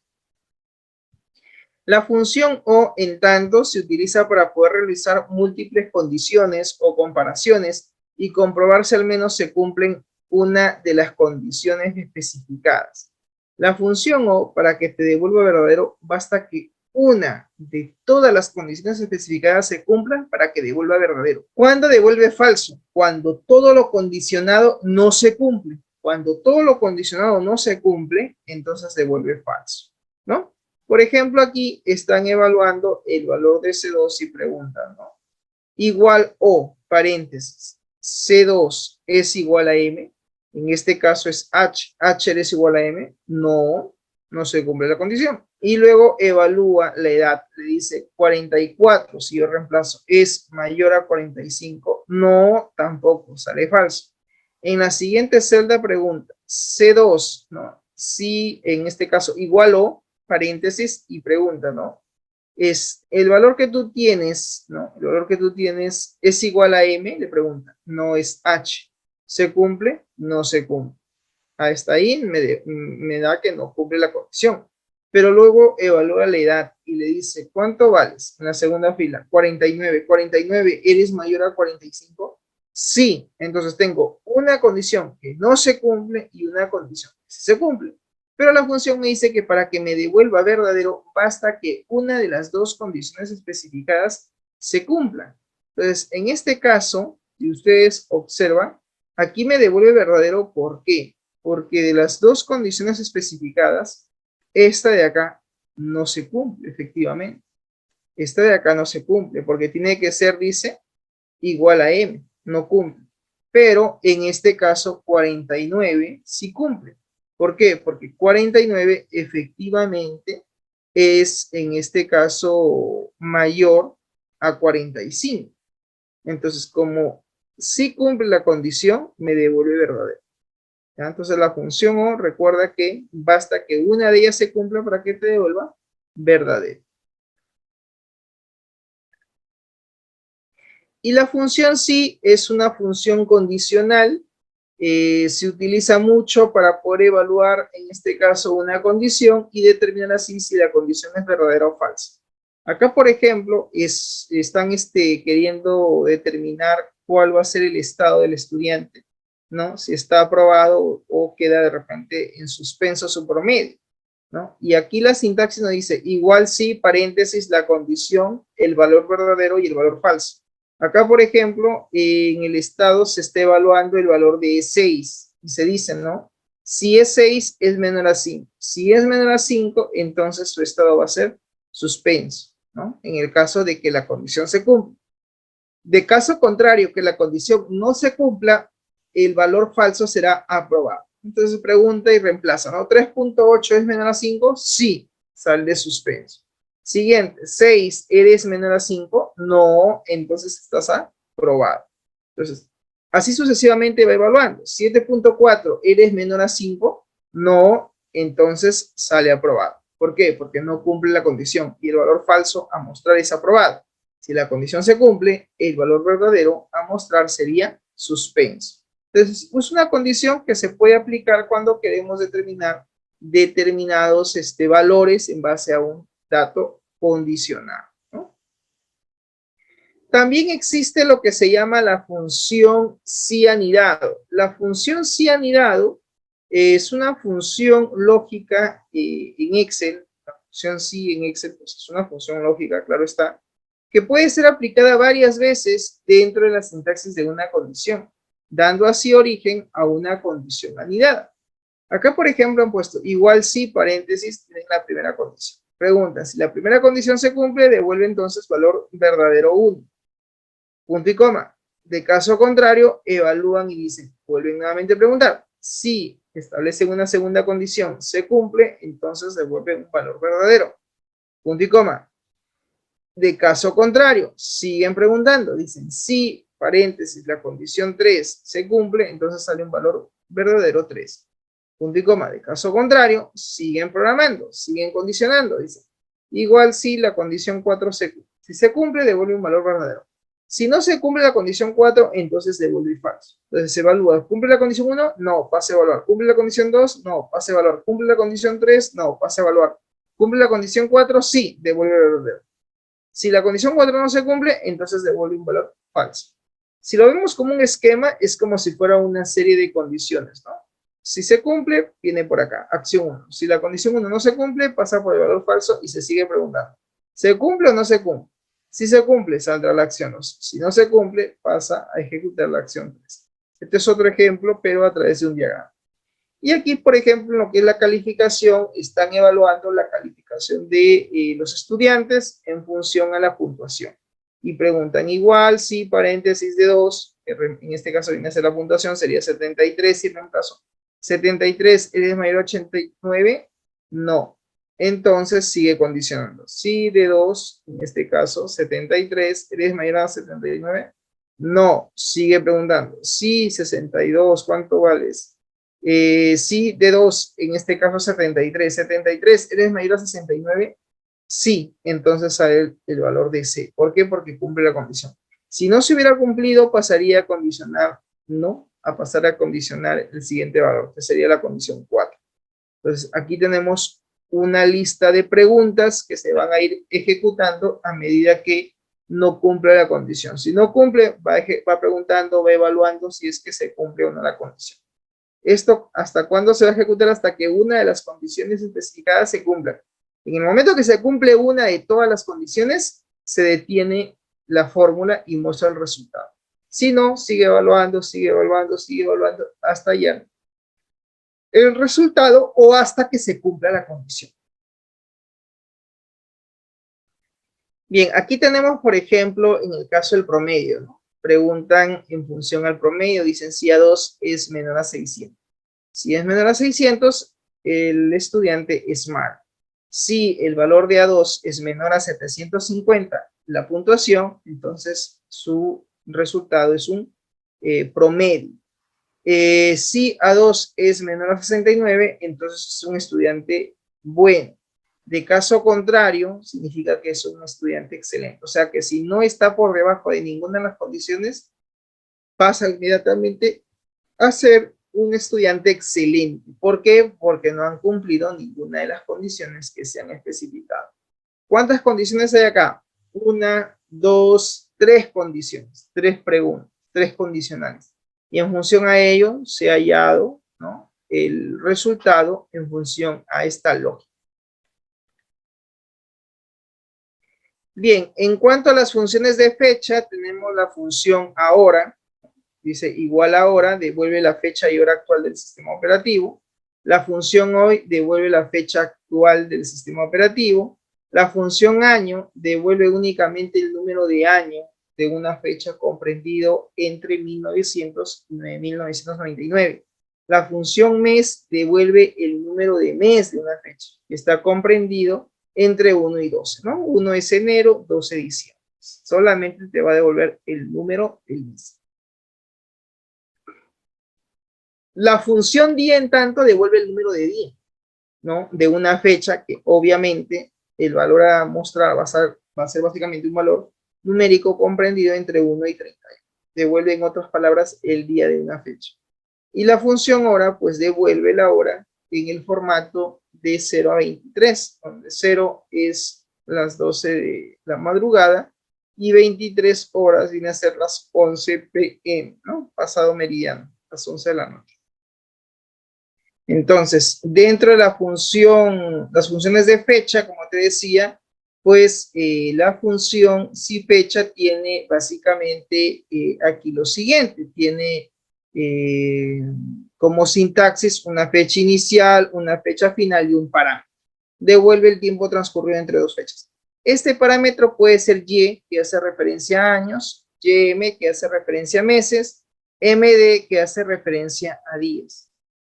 La función O, en tanto, se utiliza para poder realizar múltiples condiciones o comparaciones y comprobar si al menos se cumplen una de las condiciones especificadas. La función O, para que te devuelva verdadero, basta que una de todas las condiciones especificadas se cumplan para que devuelva verdadero. ¿Cuándo devuelve falso? Cuando todo lo condicionado no se cumple. Cuando todo lo condicionado no se cumple, entonces devuelve falso, ¿no? Por ejemplo, aquí están evaluando el valor de C2 y preguntan, ¿no? Igual o, paréntesis, C2 es igual a M. En este caso es H. ¿H es igual a M? No, no se cumple la condición. Y luego evalúa la edad. Le dice 44, si yo reemplazo, ¿es mayor a 45? No, tampoco, sale falso. En la siguiente celda pregunta, C2, ¿no? Si en este caso igual o, paréntesis y pregunta, ¿no? Es el valor que tú tienes, ¿no? El valor que tú tienes es igual a M, le pregunta, no es H. ¿Se cumple? No se cumple. Hasta ahí me da que no cumple la condición. Pero luego evalúa la edad y le dice, ¿cuánto vales? En la segunda fila, 49. 49, ¿eres mayor a 45? Sí. Entonces tengo una condición que no se cumple y una condición que sí se cumple. Pero la función me dice que para que me devuelva verdadero, basta que una de las dos condiciones especificadas se cumpla. Entonces, en este caso, si ustedes observan, aquí me devuelve verdadero, ¿por qué? Porque de las dos condiciones especificadas, esta de acá no se cumple, efectivamente. Esta de acá no se cumple, porque tiene que ser, dice, igual a M, no cumple. Pero en este caso, 49 sí cumple. ¿Por qué? Porque 49 efectivamente es, en este caso, mayor a 45. Entonces, como sí cumple la condición, me devuelve verdadero. ¿Ya? Entonces, la función O, recuerda que basta que una de ellas se cumpla para que te devuelva verdadero. Y la función sí es una función condicional. Se utiliza mucho para poder evaluar, en este caso, una condición y determinar así si la condición es verdadera o falsa. Acá, por ejemplo, están queriendo determinar cuál va a ser el estado del estudiante, ¿no? Si está aprobado o queda de repente en suspenso su promedio, ¿no? Y aquí la sintaxis nos dice, igual sí, paréntesis, la condición, el valor verdadero y el valor falso. Acá, por ejemplo, en el estado se está evaluando el valor de 6 y se dice, ¿no? Si es 6, es menor a 5. Si es menor a 5, entonces su estado va a ser suspenso, ¿no? En el caso de que la condición se cumpla. De caso contrario, que la condición no se cumpla, el valor falso será aprobado. Entonces pregunta y reemplaza, ¿no? 3.8 es menor a 5, sí, sale de suspenso. Siguiente, 6, ¿eres menor a 5? No, entonces estás aprobado. Entonces, así sucesivamente va evaluando. 7.4, ¿eres menor a 5? No, entonces sale aprobado. ¿Por qué? Porque no cumple la condición y el valor falso a mostrar es aprobado. Si la condición se cumple, el valor verdadero a mostrar sería suspenso. Entonces, es una condición que se puede aplicar cuando queremos determinar determinados valores en base a un dato condicional, ¿no? También existe lo que se llama la función sí anidado. La función sí anidado es una función lógica en Excel. La función sí en Excel pues es una función lógica, claro está, que puede ser aplicada varias veces dentro de la sintaxis de una condición, dando así origen a una condición anidada. Acá, por ejemplo, han puesto igual sí, paréntesis, tienen la primera condición. Pregunta, si la primera condición se cumple, devuelve entonces valor verdadero 1. Punto y coma. De caso contrario, evalúan y dicen, vuelven nuevamente a preguntar, si establecen una segunda condición, se cumple, entonces devuelve un valor verdadero. Punto y coma. De caso contrario, siguen preguntando, dicen si, paréntesis, la condición 3 se cumple, entonces sale un valor verdadero 3. Punto y coma. De caso contrario, siguen programando, siguen condicionando, dicen. Igual si la condición 4 se cumple. Si se cumple, devuelve un valor verdadero. Si no se cumple la condición 4, entonces devuelve falso. Entonces se evalúa. ¿Cumple la condición 1? No, pase a evaluar. ¿Cumple la condición 2? No, pase a evaluar. ¿Cumple la condición 3? No, pase a evaluar. ¿Cumple la condición 4? Sí, devuelve el verdadero. Si la condición 4 no se cumple, entonces devuelve un valor falso. Si lo vemos como un esquema, es como si fuera una serie de condiciones, ¿no? Si se cumple, viene por acá, acción 1. Si la condición 1 no se cumple, pasa por el valor falso y se sigue preguntando. ¿Se cumple o no se cumple? Si se cumple, saldrá la acción 2. Si no se cumple, pasa a ejecutar la acción 3. Este es otro ejemplo, pero a través de un diagrama. Y aquí, por ejemplo, en lo que es la calificación, están evaluando la calificación de los estudiantes en función a la puntuación. Y preguntan igual si paréntesis de 2, en este caso viene a ser la puntuación, sería 73, si reemplazo 73, ¿eres mayor a 89? No. Entonces sigue condicionando. Si de 2, en este caso 73, ¿eres mayor a 79? No. Sigue preguntando. Si 62, ¿cuánto vales? Sí, de 2, en este caso 73. 73, ¿eres mayor a 69? Sí, entonces sale el valor de C. ¿Por qué? Porque cumple la condición. Si no se hubiera cumplido, pasaría a condicionar no, a pasar a condicionar el siguiente valor, que sería la condición 4. Entonces, aquí tenemos una lista de preguntas que se van a ir ejecutando a medida que no cumple la condición. Si no cumple, va preguntando, va evaluando si es que se cumple o no la condición. Esto, ¿hasta cuándo se va a ejecutar? Hasta que una de las condiciones especificadas se cumpla. En el momento que se cumple una de todas las condiciones, se detiene la fórmula y muestra el resultado. Si no, sigue evaluando, sigue evaluando, sigue evaluando hasta ya el resultado o hasta que se cumpla la condición. Bien, aquí tenemos, por ejemplo, en el caso del promedio, ¿no? Preguntan en función al promedio, dicen si A2 es menor a 600. Si es menor a 600, el estudiante es mal. Si el valor de A2 es menor a 750, la puntuación, entonces su resultado es un promedio. Si A2 es menor a 69, entonces es un estudiante bueno. De caso contrario, significa que es un estudiante excelente. O sea que si no está por debajo de ninguna de las condiciones, pasa inmediatamente a ser un estudiante excelente. ¿Por qué? Porque no han cumplido ninguna de las condiciones que se han especificado. ¿Cuántas condiciones hay acá? 1, 2, 3 condiciones, 3 preguntas, 3 condicionales. Y en función a ello se ha hallado, ¿no?, el resultado en función a esta lógica. Bien, en cuanto a las funciones de fecha, tenemos la función ahora. Dice igual a hora, devuelve la fecha y hora actual del sistema operativo. La función hoy devuelve la fecha actual del sistema operativo. La función año devuelve únicamente el número de año de una fecha comprendido entre 1900 y 1999. La función mes devuelve el número de mes de una fecha que está comprendido entre 1 y 12, ¿no? 1 es enero, 12 diciembre. Solamente te va a devolver el número del mes. La función día, en tanto, devuelve el número de día, ¿no?, de una fecha que obviamente el valor a mostrar va a ser básicamente un valor numérico comprendido entre 1 y 30. Devuelve, en otras palabras, el día de una fecha. Y la función hora, pues devuelve la hora en el formato de 0 a 23, donde 0 es las 12 de la madrugada y 23 horas viene a ser las 11 p.m., ¿no?, pasado meridiano, las 11 de la noche. Entonces, dentro de la función, las funciones de fecha, como te decía, pues la función si fecha tiene básicamente aquí lo siguiente, tiene como sintaxis una fecha inicial, una fecha final y un parámetro. Devuelve el tiempo transcurrido entre dos fechas. Este parámetro puede ser Y, que hace referencia a años, YM, que hace referencia a meses, MD, que hace referencia a días.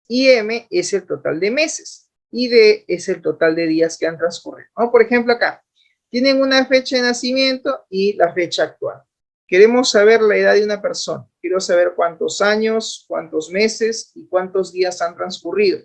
y M es el total de meses, y D es el total de días que han transcurrido, ¿no? Por ejemplo, acá tienen una fecha de nacimiento y la fecha actual. Queremos saber la edad de una persona. Quiero saber cuántos años, cuántos meses y cuántos días han transcurrido.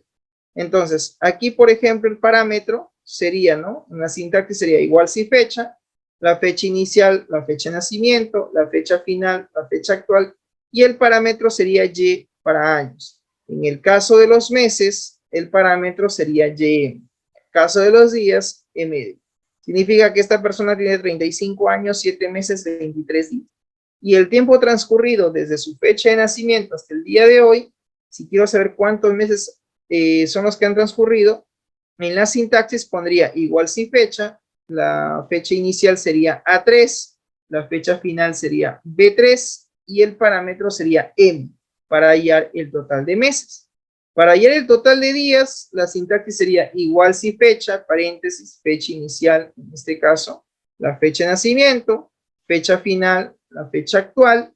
Entonces, aquí, por ejemplo, el parámetro sería, ¿no? Una sintaxis sería igual si fecha, la fecha inicial, la fecha de nacimiento, la fecha final, la fecha actual, y el parámetro sería Y para años. En el caso de los meses, el parámetro sería YM. En el caso de los días, MD. Significa que esta persona tiene 35 años, 7 meses, 23 días. Y el tiempo transcurrido desde su fecha de nacimiento hasta el día de hoy, si quiero saber cuántos meses son los que han transcurrido, en la sintaxis pondría igual si fecha, la fecha inicial sería A3, la fecha final sería B3 y el parámetro sería M para hallar el total de meses. Para hallar el total de días, la sintaxis sería igual si fecha, paréntesis, fecha inicial, en este caso, la fecha de nacimiento, fecha final, la fecha actual,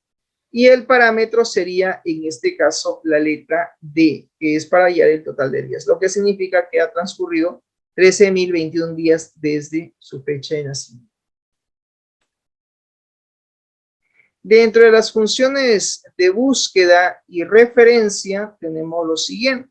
y el parámetro sería, en este caso, la letra D, que es para hallar el total de días, lo que significa que ha transcurrido 13.021 días desde su fecha de nacimiento. Dentro de las funciones de búsqueda y referencia tenemos lo siguiente.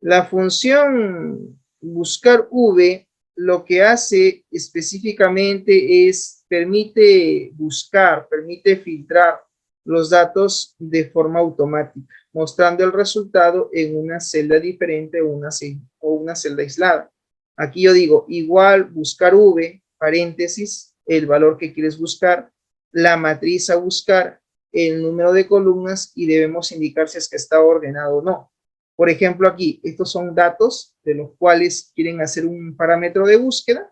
La función buscar V lo que hace específicamente es permite buscar, permite filtrar los datos de forma automática, mostrando el resultado en una celda diferente o una celda aislada. Aquí yo digo igual buscar V, paréntesis, el valor que quieres buscar, la matriz a buscar, el número de columnas y debemos indicar si es que está ordenado o no. Por ejemplo, aquí, estos son datos de los cuales quieren hacer un parámetro de búsqueda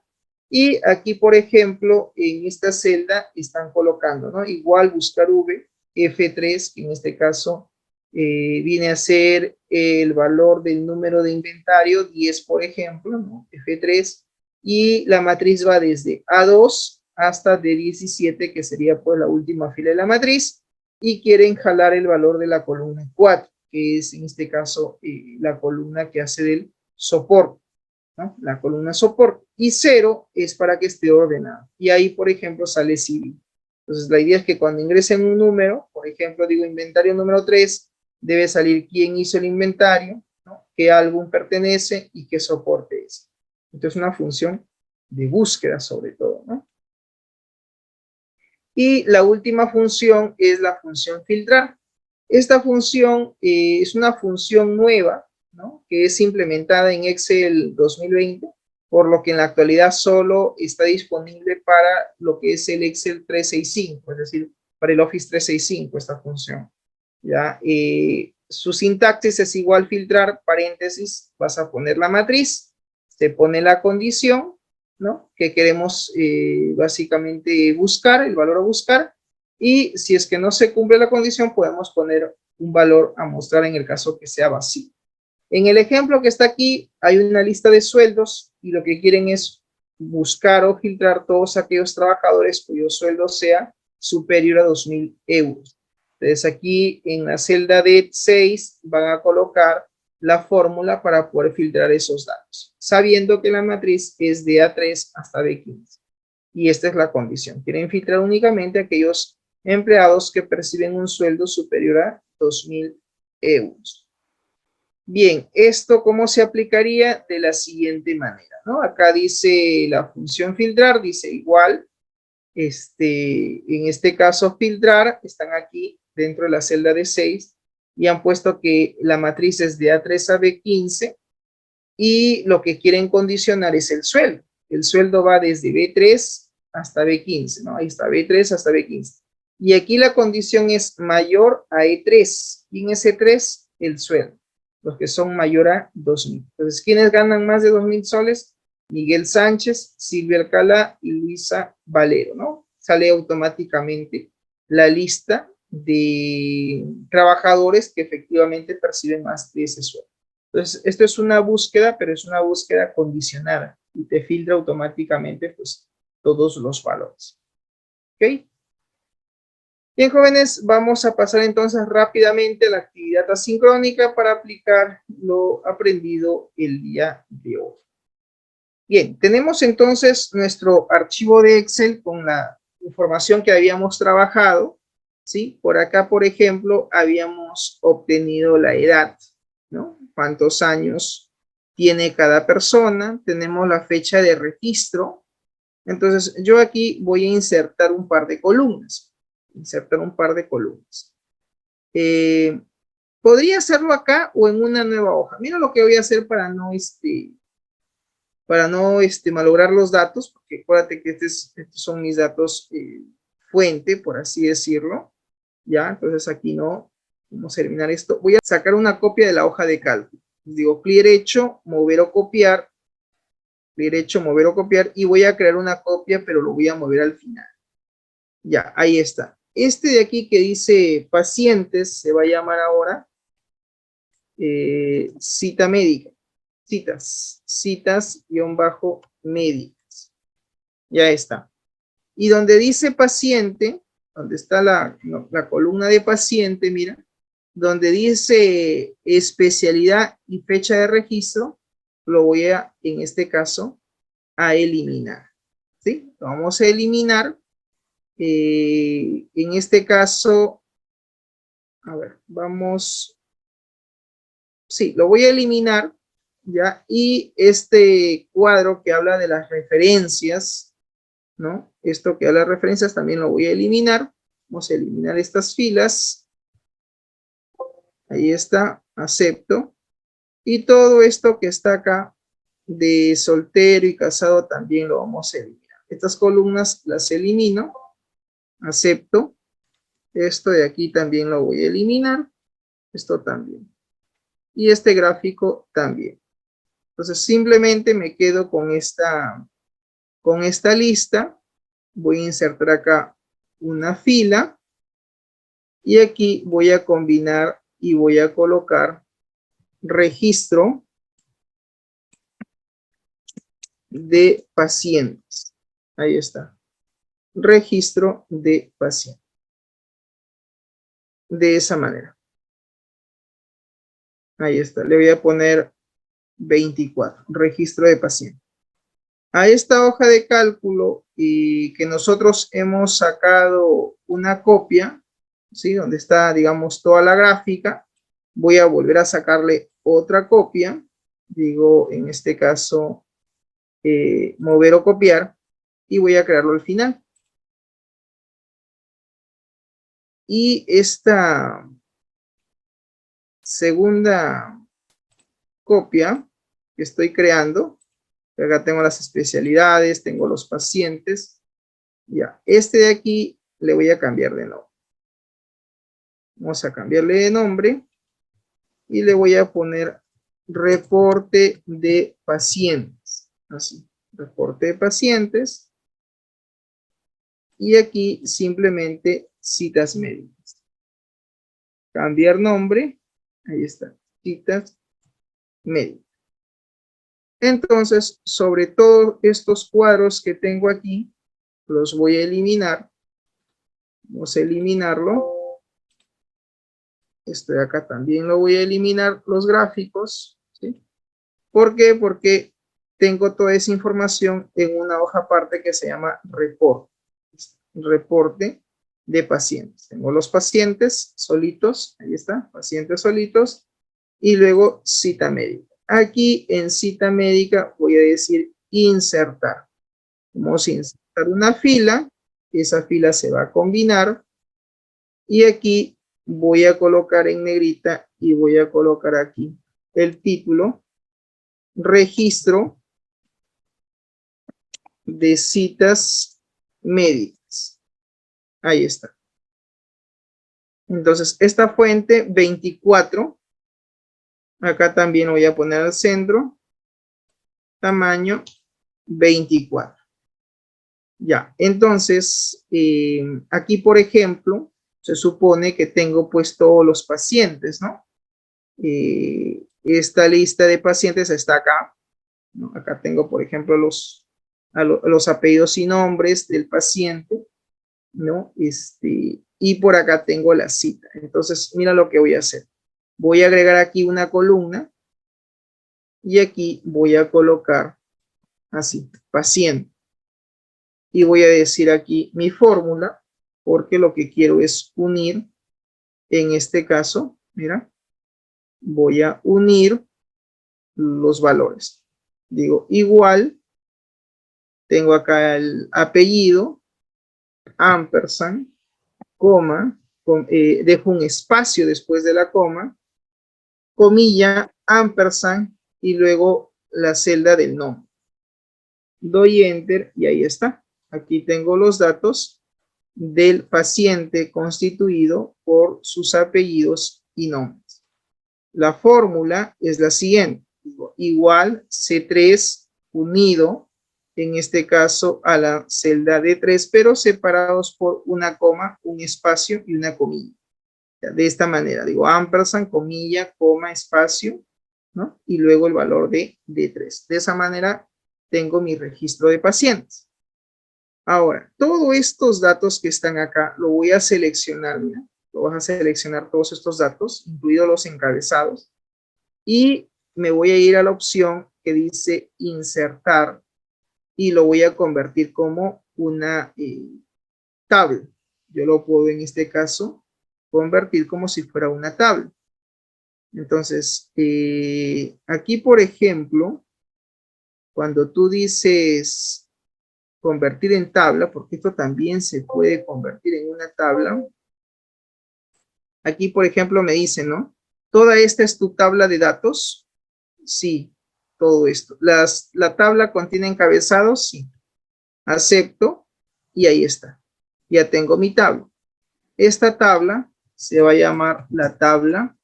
y aquí, por ejemplo, en esta celda están colocando, ¿no? Igual buscar V, F3, que en este caso viene a ser el valor del número de inventario, 10, por ejemplo, ¿no? F3, y la matriz va desde A2 hasta D17, que sería pues la última fila de la matriz, y quieren jalar el valor de la columna 4, que es en este caso la columna que hace del soporte, ¿no? La columna soporte, y 0 es para que esté ordenado, y ahí por ejemplo sale civil. Entonces la idea es que cuando ingresen un número, por ejemplo digo inventario número 3, debe salir quién hizo el inventario, ¿no? Qué álbum pertenece y qué soporte es. Entonces una función de búsqueda sobre todo, ¿no? Y la última función es la función filtrar. Esta función es una función nueva, ¿no? Que es implementada en Excel 2020, por lo que en la actualidad solo está disponible para lo que es el Excel 365, es decir, para el Office 365 esta función. ¿Ya? Su sintaxis es igual filtrar, paréntesis, vas a poner la matriz, se pone la condición, ¿no? Que queremos básicamente buscar, el valor a buscar, y si es que no se cumple la condición, podemos poner un valor a mostrar en el caso que sea vacío. En el ejemplo que está aquí, hay una lista de sueldos, y lo que quieren es buscar o filtrar todos aquellos trabajadores cuyo sueldo sea superior a 2.000 euros. Entonces aquí en la celda D6 van a colocar la fórmula para poder filtrar esos datos, sabiendo que la matriz es de A3 hasta B15. Y esta es la condición. Quieren filtrar únicamente a aquellos empleados que perciben un sueldo superior a 2.000 euros. Bien, ¿esto cómo se aplicaría? De la siguiente manera, ¿no? Acá dice la función filtrar, dice igual, en este caso filtrar, están aquí dentro de la celda de 6 y han puesto que la matriz es de A3 a B15 y lo que quieren condicionar es el sueldo. El sueldo va desde B3 hasta B15, ¿no? Ahí está, B3 hasta B15. Y aquí la condición es mayor a E3. ¿Quién es E3? El sueldo. Los que son mayor a 2.000. Entonces, ¿quiénes ganan más de 2.000 soles? Miguel Sánchez, Silvia Alcalá y Luisa Valero, ¿no? Sale automáticamente la lista de trabajadores que efectivamente perciben más de ese sueldo. Entonces, esto es una búsqueda, pero es una búsqueda condicionada y te filtra automáticamente, pues, todos los valores. ¿Ok? Bien, jóvenes, vamos a pasar entonces rápidamente a la actividad asincrónica para aplicar lo aprendido el día de hoy. Bien, tenemos entonces nuestro archivo de Excel con la información que habíamos trabajado, ¿sí? Por acá, por ejemplo, habíamos obtenido la edad, ¿no? ¿Cuántos años tiene cada persona? Tenemos la fecha de registro. Entonces, yo aquí voy a insertar un par de columnas. Podría hacerlo acá o en una nueva hoja. Mira lo que voy a hacer para no malograr los datos, porque acuérdate que estos son mis datos fuente, por así decirlo. Ya, entonces aquí no. Vamos a eliminar esto. Voy a sacar una copia de la hoja de cálculo. Digo, clic derecho, mover o copiar. Clic derecho, mover o copiar. Y voy a crear una copia, pero lo voy a mover al final. Ya, ahí está. Este de aquí que dice pacientes, se va a llamar ahora cita médica. Citas médicas. Ya está. Y donde dice paciente, donde está la columna de paciente, mira, donde dice especialidad y fecha de registro, lo voy a, en este caso, a eliminar. ¿Sí? Lo vamos a eliminar. En este caso, a ver, vamos, sí, lo voy a eliminar, ¿ya? Y este cuadro que habla de las referencias, ¿no? Esto que habla de referencias también lo voy a eliminar. Vamos a eliminar estas filas. Ahí está, acepto. Y todo esto que está acá de soltero y casado también lo vamos a eliminar. Estas columnas las elimino, acepto. Esto de aquí también lo voy a eliminar. Esto también. Y este gráfico también. Entonces simplemente me quedo con esta lista. Voy a insertar acá una fila. Y aquí voy a combinar y voy a colocar registro de pacientes. Ahí está. Registro de pacientes. De esa manera. Ahí está. Le voy a poner 24. Registro de pacientes. A esta hoja de cálculo y que nosotros hemos sacado una copia, ¿sí? Donde está, digamos, toda la gráfica. Voy a volver a sacarle otra copia. Digo, en este caso, mover o copiar. Y voy a crearlo al final. Y esta segunda copia que estoy creando, acá tengo las especialidades, tengo los pacientes, ya, este de aquí le voy a cambiar de nombre. Vamos a cambiarle de nombre y le voy a poner reporte de pacientes, así, reporte de pacientes, y aquí simplemente citas médicas. Cambiar nombre, ahí está, citas médicas. Entonces, sobre todos estos cuadros que tengo aquí, los voy a eliminar. Vamos a eliminarlo. Este de acá también lo voy a eliminar, los gráficos, ¿sí? ¿Por qué? Porque tengo toda esa información en una hoja aparte que se llama reporte. Reporte de pacientes. Tengo los pacientes solitos, ahí está, pacientes solitos, y luego cita médica. Aquí en cita médica voy a decir insertar. Vamos a insertar una fila, esa fila se va a combinar, y aquí voy a colocar en negrita y voy a colocar aquí el título, registro de citas médicas. Ahí está. Entonces, esta fuente 24, acá también voy a poner al centro, tamaño 24. Ya, entonces, aquí, por ejemplo, se supone que tengo pues todos los pacientes, ¿no? Esta lista de pacientes está acá, ¿no? Acá tengo, por ejemplo, los apellidos y nombres del paciente, ¿no? y por acá tengo la cita. Entonces, mira lo que voy a hacer. Voy a agregar aquí una columna y aquí voy a colocar así, paciente. Y voy a decir aquí mi fórmula, porque lo que quiero es unir, en este caso, mira, voy a unir los valores. Digo, igual, tengo acá el apellido, ampersand, coma, dejo un espacio después de la coma, comilla, ampersand, y luego la celda del nombre. Doy enter y ahí está. Aquí tengo los datos del paciente constituido por sus apellidos y nombres. La fórmula es la siguiente. Igual C3 unido, en este caso a la celda D3, pero separados por una coma, un espacio y una comilla. De esta manera, digo, ampersand, comilla, coma, espacio, ¿no? Y luego el valor de D3. De esa manera tengo mi registro de pacientes. Ahora, todos estos datos que están acá, lo voy a seleccionar, mira, lo vas a seleccionar todos estos datos, incluidos los encabezados, y me voy a ir a la opción que dice insertar, y lo voy a convertir como una tabla. Yo lo puedo en este caso convertir como si fuera una tabla. Entonces, aquí por ejemplo, cuando tú dices convertir en tabla, porque esto también se puede convertir en una tabla. Aquí, por ejemplo, me dice, ¿no? ¿Toda esta es tu tabla de datos? Sí, todo esto. ¿La tabla contiene encabezados? Sí. Acepto y ahí está. Ya tengo mi tabla. Esta tabla se va a llamar la tabla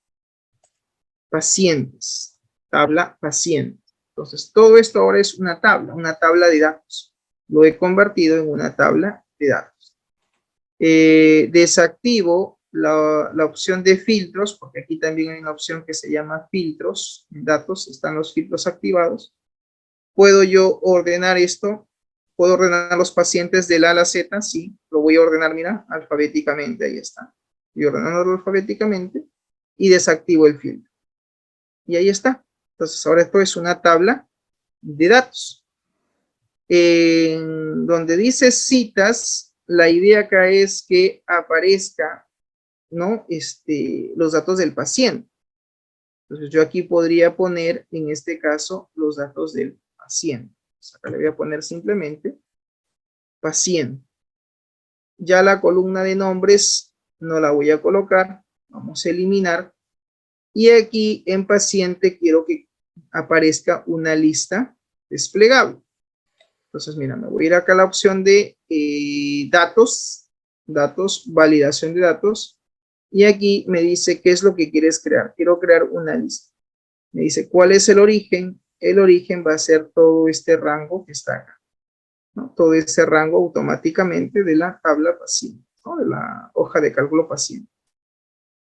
pacientes. Tabla pacientes. Entonces, todo esto ahora es una tabla de datos. Lo he convertido en una tabla de datos. Desactivo la opción de filtros, porque aquí también hay una opción que se llama filtros. En datos están los filtros activados. ¿Puedo yo ordenar esto? ¿Puedo ordenar los pacientes del A a la Z? Sí, lo voy a ordenar, mira, alfabéticamente, ahí está. Voy ordenándolo alfabéticamente y desactivo el filtro. Y ahí está. Entonces, ahora esto es una tabla de datos. En donde dice citas, la idea acá es que aparezca, ¿no? Los datos del paciente. Entonces yo aquí podría poner, en este caso, los datos del paciente. Entonces, acá le voy a poner simplemente paciente. Ya la columna de nombres no la voy a colocar. Vamos a eliminar. Y aquí en paciente quiero que aparezca una lista desplegable. Entonces, mira, me voy a ir acá a la opción de datos, validación de datos, y aquí me dice qué es lo que quieres crear. Quiero crear una lista. Me dice cuál es el origen. El origen va a ser todo este rango que está acá, ¿no? Todo ese rango automáticamente de la tabla paciente, ¿no? De la hoja de cálculo paciente.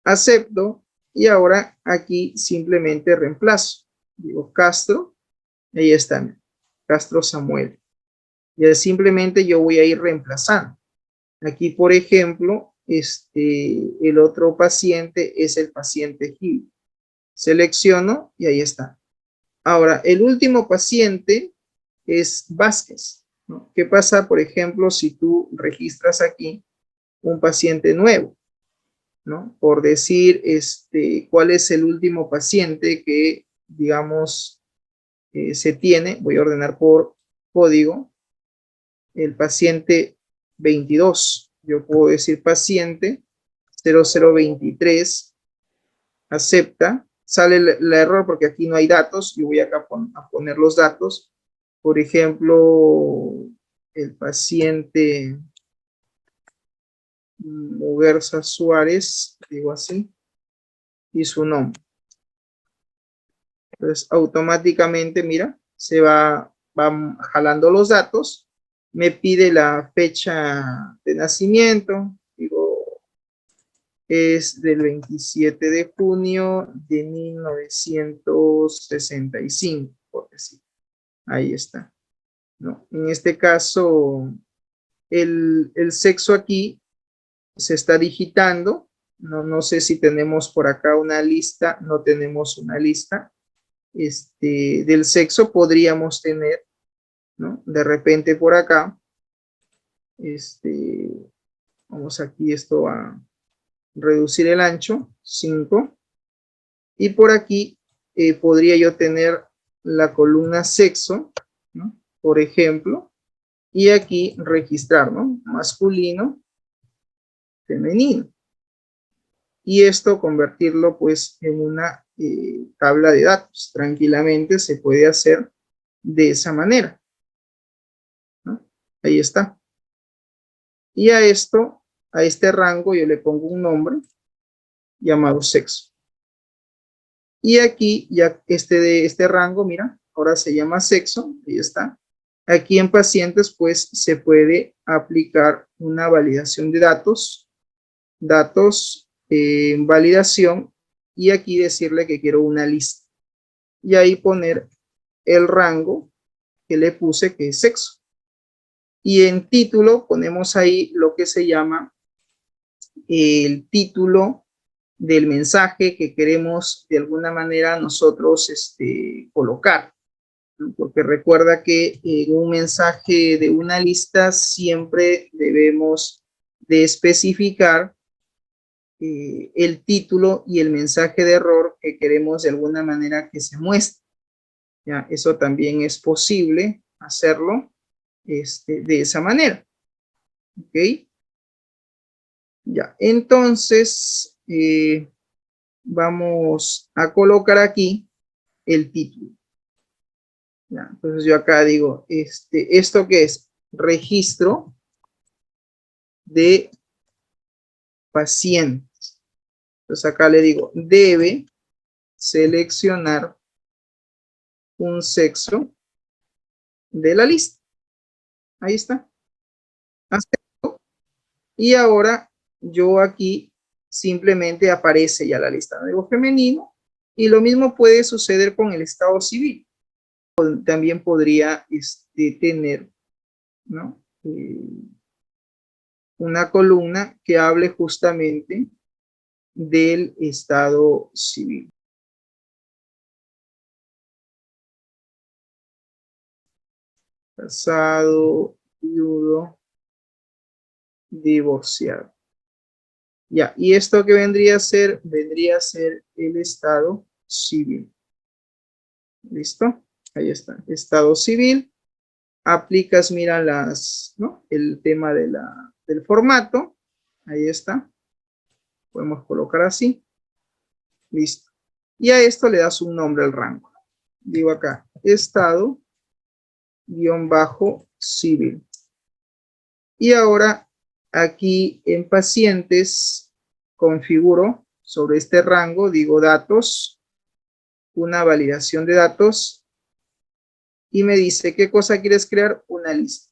Acepto, y ahora aquí simplemente reemplazo. Digo Castro, ahí está, Castro Samuel. Y simplemente yo voy a ir reemplazando. Aquí, por ejemplo, el otro paciente es el paciente Gil. Selecciono y ahí está. Ahora, el último paciente es Vázquez, ¿no? ¿Qué pasa, por ejemplo, si tú registras aquí un paciente nuevo, ¿no? Por decir, cuál es el último paciente que, digamos, se tiene. Voy a ordenar por código. El paciente 22. Yo puedo decir paciente 0023, acepta. Sale el error porque aquí no hay datos. Yo voy acá a poner los datos. Por ejemplo, el paciente Muguerza Suárez, digo así, y su nombre. Entonces, automáticamente, mira, se va jalando los datos. Me pide la fecha de nacimiento, digo, es del 27 de junio de 1965, por decir. Ahí está, ¿no? En este caso, el sexo aquí se está digitando. No sé si tenemos por acá una lista, no tenemos una lista del sexo, podríamos tener, ¿no? De repente por acá, vamos aquí esto a reducir el ancho, 5, y por aquí podría yo tener la columna sexo, ¿no? Por ejemplo, y aquí registrar, ¿no? Masculino, femenino. Y esto convertirlo pues en una tabla de datos. Tranquilamente se puede hacer de esa manera, ¿no? Ahí está. Y a esto, a este rango yo le pongo un nombre llamado sexo. Y aquí ya este rango, mira, ahora se llama sexo, ahí está. Aquí en pacientes pues se puede aplicar una validación de datos, validación, y aquí decirle que quiero una lista. Y ahí poner el rango que le puse, que es sexo. Y en título ponemos ahí lo que se llama el título del mensaje que queremos de alguna manera nosotros colocar, ¿no? Porque recuerda que en un mensaje de una lista siempre debemos de especificar el título y el mensaje de error que queremos de alguna manera que se muestre. ¿Ya? Eso también es posible hacerlo de esa manera. ¿Ok? Ya, entonces vamos a colocar aquí el título. ¿Ya? Entonces yo acá digo, ¿esto qué es? Registro de pacientes. Entonces acá le digo, debe seleccionar un sexo de la lista. Ahí está. Acepto. Y ahora yo aquí simplemente aparece ya la lista. Digo femenino. Y lo mismo puede suceder con el estado civil. También podría tener, ¿no? Una columna que hable justamente del estado civil. Casado, viudo, divorciado. Ya, y esto que vendría a ser el estado civil. ¿Listo? Ahí está, estado civil. Aplicas, mira ¿no? El tema del formato. Ahí está. Podemos colocar así. Listo. Y a esto le das un nombre al rango. Digo acá, estado civil. Y ahora aquí en pacientes configuro sobre este rango, digo datos, una validación de datos, y me dice qué cosa quieres crear, una lista.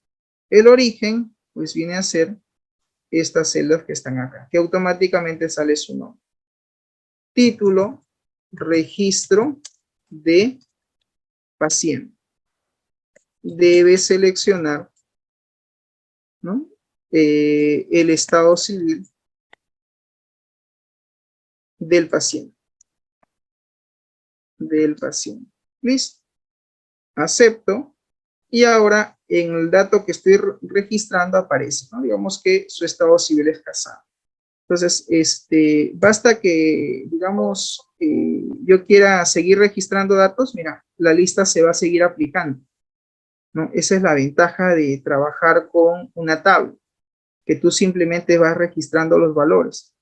El origen pues viene a ser estas celdas que están acá, que automáticamente sale su nombre. Título, registro de paciente. Debe seleccionar, ¿no? El estado civil del paciente. Listo. Acepto. Y ahora en el dato que estoy registrando aparece, ¿no? Digamos que su estado civil es casado. Entonces, basta que, digamos, yo quiera seguir registrando datos, mira, la lista se va a seguir aplicando, ¿no? Esa es la ventaja de trabajar con una tabla, que tú simplemente vas registrando los valores.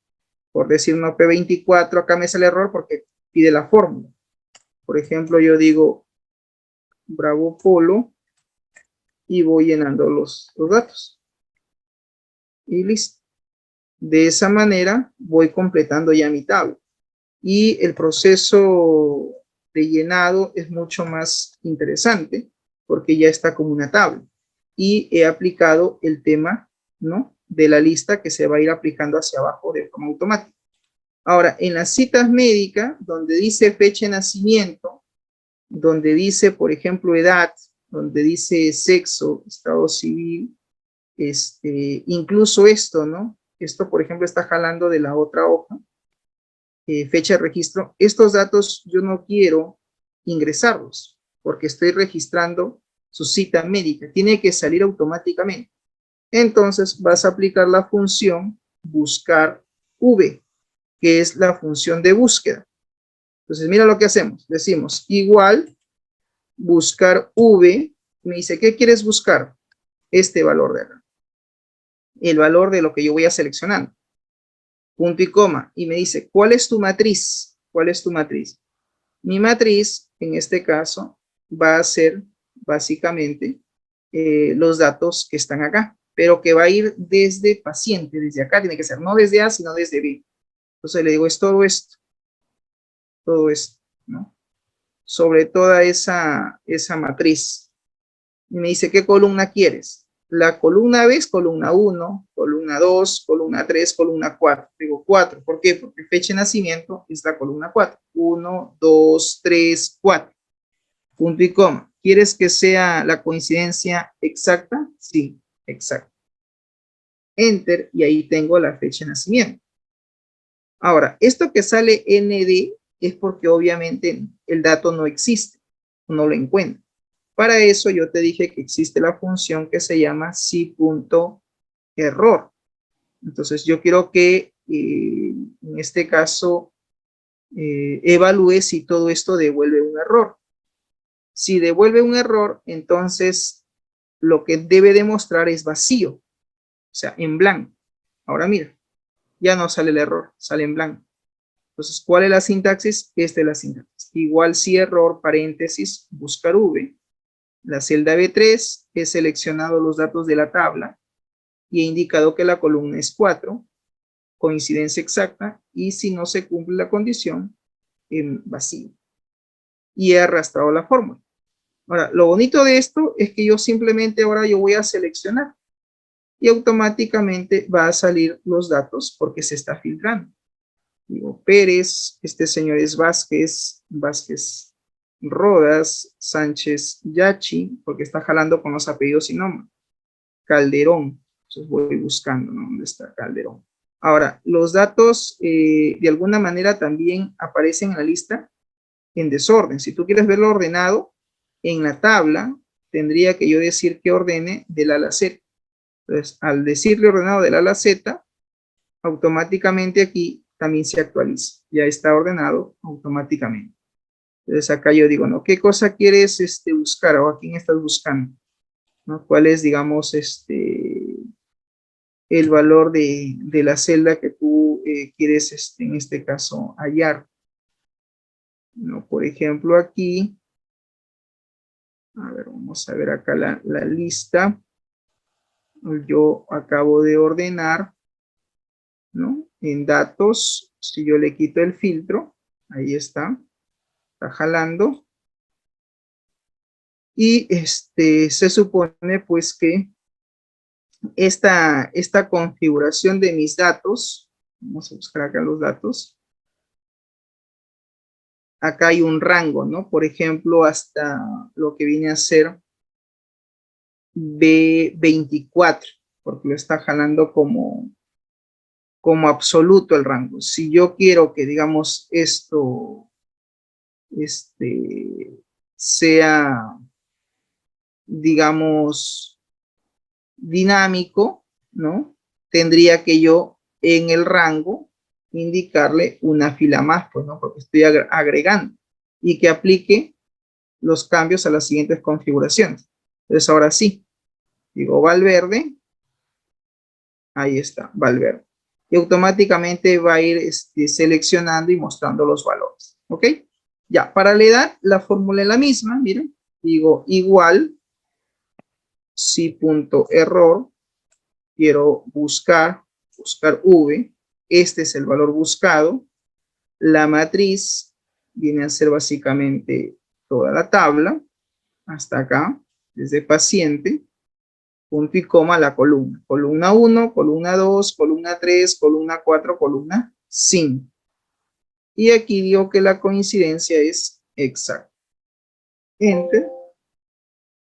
Por decir, no, P24, acá me sale error porque pide la fórmula. Por ejemplo, yo digo Bravo Polo y voy llenando los datos. Y listo. De esa manera voy completando ya mi tabla. Y el proceso de llenado es mucho más interesante porque ya está como una tabla. Y he aplicado el tema, ¿no? De la lista que se va a ir aplicando hacia abajo de forma automática. Ahora, en las citas médicas, donde dice fecha de nacimiento, donde dice, por ejemplo, edad, donde dice sexo, estado civil, incluso esto, ¿no? esto por ejemplo está jalando de la otra hoja, fecha de registro, estos datos yo no quiero ingresarlos, porque estoy registrando su cita médica, tiene que salir automáticamente. Entonces vas a aplicar la función buscar V, que es la función de búsqueda. Entonces mira lo que hacemos, decimos igual buscar V, me dice, ¿qué quieres buscar? Este valor de acá, el valor de lo que yo voy a seleccionar, punto y coma, y me dice, ¿cuál es tu matriz? ¿Cuál es tu matriz? Mi matriz, en este caso, va a ser básicamente los datos que están acá, pero que va a ir desde paciente, desde acá tiene que ser, no desde A, sino desde B. Entonces le digo, es todo esto, ¿no? Sobre toda esa matriz. Y me dice, ¿qué columna quieres? La columna B es columna 1, columna 2, columna 3, columna 4. Digo 4, ¿por qué? Porque fecha de nacimiento es la columna 4. 1, 2, 3, 4. Punto y coma. ¿Quieres que sea la coincidencia exacta? Sí, exacta. Enter, y ahí tengo la fecha de nacimiento. Ahora, esto que sale ND es porque obviamente el dato no existe, no lo encuentro. Para eso yo te dije que existe la función que se llama si.error. Entonces yo quiero que en este caso evalúe si todo esto devuelve un error. Si devuelve un error, entonces lo que debe demostrar es vacío, o sea, en blanco. Ahora mira, ya no sale el error, sale en blanco. Entonces, ¿cuál es la sintaxis? Esta es la sintaxis. Igual si error, paréntesis, buscar V. La celda B3 he seleccionado los datos de la tabla y he indicado que la columna es 4, coincidencia exacta, y si no se cumple la condición, en vacío. Y he arrastrado la fórmula. Ahora, lo bonito de esto es que yo simplemente ahora yo voy a seleccionar y automáticamente va a salir los datos porque se está filtrando. Digo, Pérez, este señor es Vázquez, Vázquez Rodas, Sánchez Yachi, porque está jalando con los apellidos y nombre. Calderón, entonces voy buscando, ¿no? ¿Dónde está Calderón? Ahora, los datos de alguna manera también aparecen en la lista en desorden. Si tú quieres verlo ordenado, en la tabla tendría que yo decir que ordene del A a la Z. Entonces, al decirle ordenado del A a la Z, automáticamente aquí también se actualiza. Ya está ordenado automáticamente. Entonces acá yo digo, ¿no? ¿Qué cosa quieres buscar o a quién estás buscando? ¿No? ¿Cuál es, digamos, el valor de la celda que tú quieres, en este caso, hallar? ¿No? Por ejemplo, aquí, a ver, vamos a ver acá la lista. Yo acabo de ordenar, ¿no? En datos, si yo le quito el filtro, ahí está jalando. Y se supone pues que esta configuración de mis datos, vamos a buscar acá los datos, acá hay un rango, ¿no? Por ejemplo, hasta lo que viene a ser B24, porque lo está jalando como absoluto el rango. Si yo quiero que, digamos, esto sea, digamos, dinámico, ¿no? Tendría que yo en el rango indicarle una fila más, pues, ¿no? Porque estoy agregando y que aplique los cambios a las siguientes configuraciones. Entonces, ahora sí, digo Valverde, ahí está, Valverde. Y automáticamente va a ir seleccionando y mostrando los valores, ¿ok? Ya, para la edad, la fórmula es la misma, miren, digo igual, si.error, quiero buscar V, este es el valor buscado, la matriz viene a ser básicamente toda la tabla, hasta acá, desde paciente, punto y coma la columna, columna 1, columna 2, columna 3, columna 4, columna 5. Y aquí digo que la coincidencia es exacta. Enter.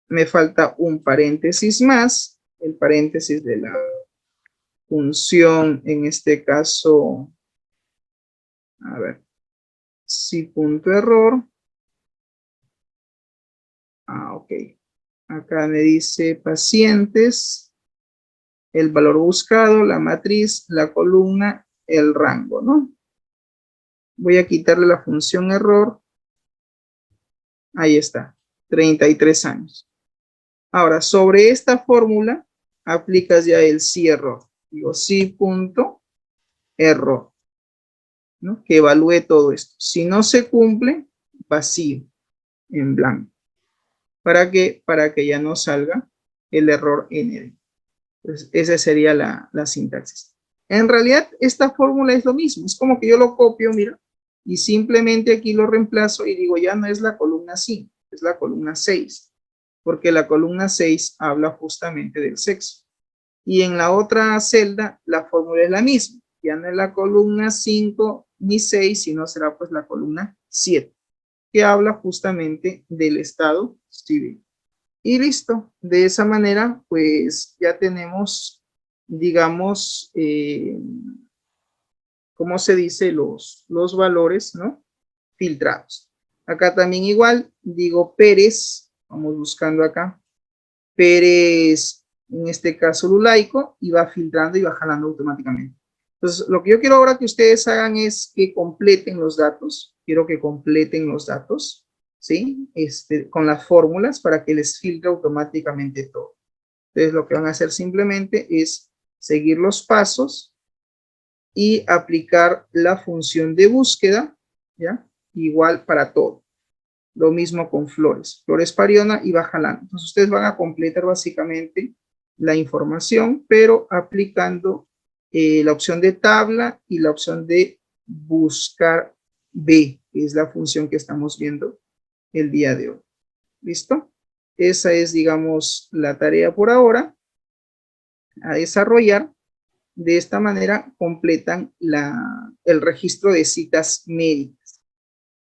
Me falta un paréntesis más, el paréntesis de la función, en este caso, a ver, sí punto error. Ok. Acá me dice pacientes, el valor buscado, la matriz, la columna, el rango, ¿no? Voy a quitarle la función error. Ahí está, 33 años. Ahora, sobre esta fórmula, aplicas ya el sí error. Digo, sí punto error, ¿no? Que evalúe todo esto. Si no se cumple, vacío, en blanco. ¿Para qué? Para que ya no salga el error en él. Pues esa sería la sintaxis. En realidad, esta fórmula es lo mismo. Es como que yo lo copio, mira, y simplemente aquí lo reemplazo y digo, ya no es la columna 5, es la columna 6, porque la columna 6 habla justamente del sexo. Y en la otra celda, la fórmula es la misma. Ya no es la columna 5 ni 6, sino será pues la columna 7, que habla justamente del estado civil. Y listo, de esa manera pues ya tenemos, digamos, ¿cómo se dice? Los valores, ¿no? Filtrados. Acá también igual, digo Pérez, vamos buscando acá, Pérez, en este caso Lulaico, y va filtrando y va jalando automáticamente. Entonces, lo que yo quiero ahora que ustedes hagan es que completen los datos, quiero que completen los datos, ¿sí? Con las fórmulas para que les filtre automáticamente todo. Entonces, lo que van a hacer simplemente es seguir los pasos y aplicar la función de búsqueda, ¿ya? Igual para todo. Lo mismo con Flores. Flores Pariona y va jalando. Entonces, ustedes van a completar básicamente la información, pero aplicando la opción de tabla y la opción de buscar B, que es la función que estamos viendo el día de hoy. ¿Listo? Esa es, digamos, la tarea por ahora a desarrollar. De esta manera completan el registro de citas médicas.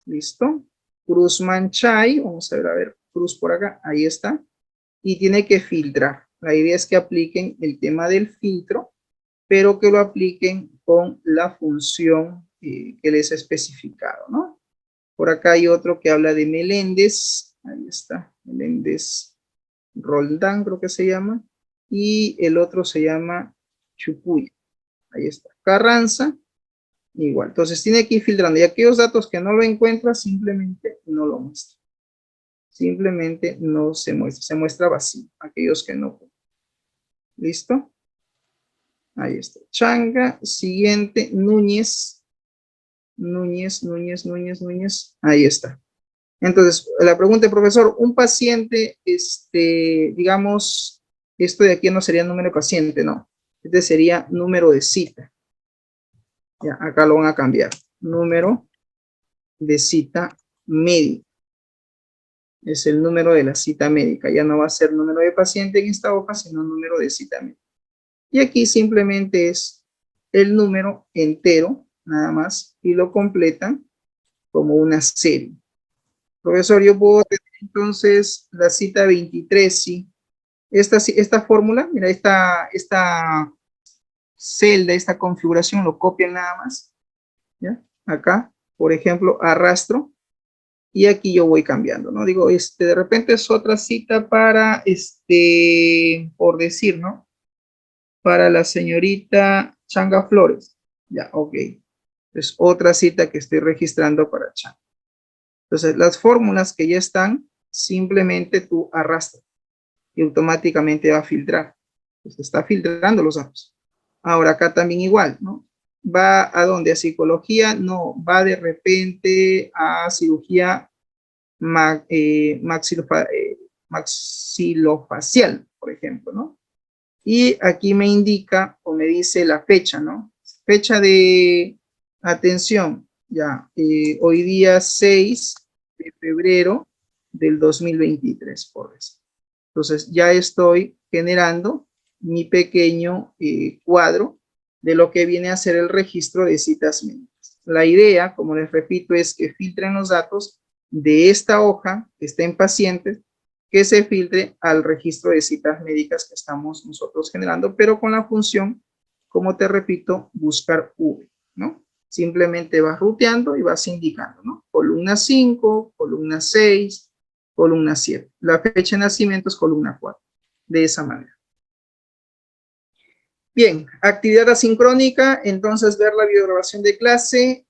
¿Listo? Cruz Manchay, vamos a ver, Cruz por acá, ahí está. Y tiene que filtrar. La idea es que apliquen el tema del filtro, pero que lo apliquen con la función que les he especificado, ¿no? Por acá hay otro que habla de Meléndez, ahí está, Meléndez Roldán creo que se llama, y el otro se llama Chupuy, ahí está, Carranza, igual. Entonces tiene que ir filtrando, y aquellos datos que no lo encuentra, simplemente no lo muestra. Simplemente no se muestra vacío, aquellos que no. ¿Listo? Ahí está. Changa, siguiente, Núñez. Núñez. Ahí está. Entonces, la pregunta, profesor, un paciente, digamos, esto de aquí no sería número de paciente, no. Este sería número de cita. Ya, acá lo van a cambiar. Número de cita médica. Es el número de la cita médica. Ya no va a ser número de paciente en esta hoja, sino número de cita médica. Y aquí simplemente es el número entero, nada más, y lo completan como una serie. Profesor, yo puedo tener entonces la cita 23, ¿sí? Esta fórmula, mira, esta celda, esta configuración, lo copian nada más, ¿ya? Acá, por ejemplo, arrastro, y aquí yo voy cambiando, ¿no? Digo, de repente es otra cita para, por decir, ¿no? Para la señorita Changa Flores. Ya, ok. Es otra cita que estoy registrando para Changa. Entonces, las fórmulas que ya están, simplemente tú arrastras y automáticamente va a filtrar. Pues está filtrando los datos. Ahora acá también igual, ¿no? ¿Va a dónde? ¿A psicología? No, va de repente a cirugía maxilofacial, por ejemplo, ¿no? Y aquí me indica o me dice la fecha, ¿no? Fecha de atención, ya, hoy día 6 de febrero del 2023, por eso. Entonces ya estoy generando mi pequeño cuadro de lo que viene a ser el registro de citas médicas. La idea, como les repito, es que filtren los datos de esta hoja que está en pacientes, que se filtre al registro de citas médicas que estamos nosotros generando, pero con la función como te repito, buscar V, ¿no? Simplemente vas ruteando y vas indicando, ¿no? Columna 5, columna 6, columna 7. La fecha de nacimiento es columna 4. De esa manera. Bien, actividad asincrónica, entonces ver la videograbación de clase,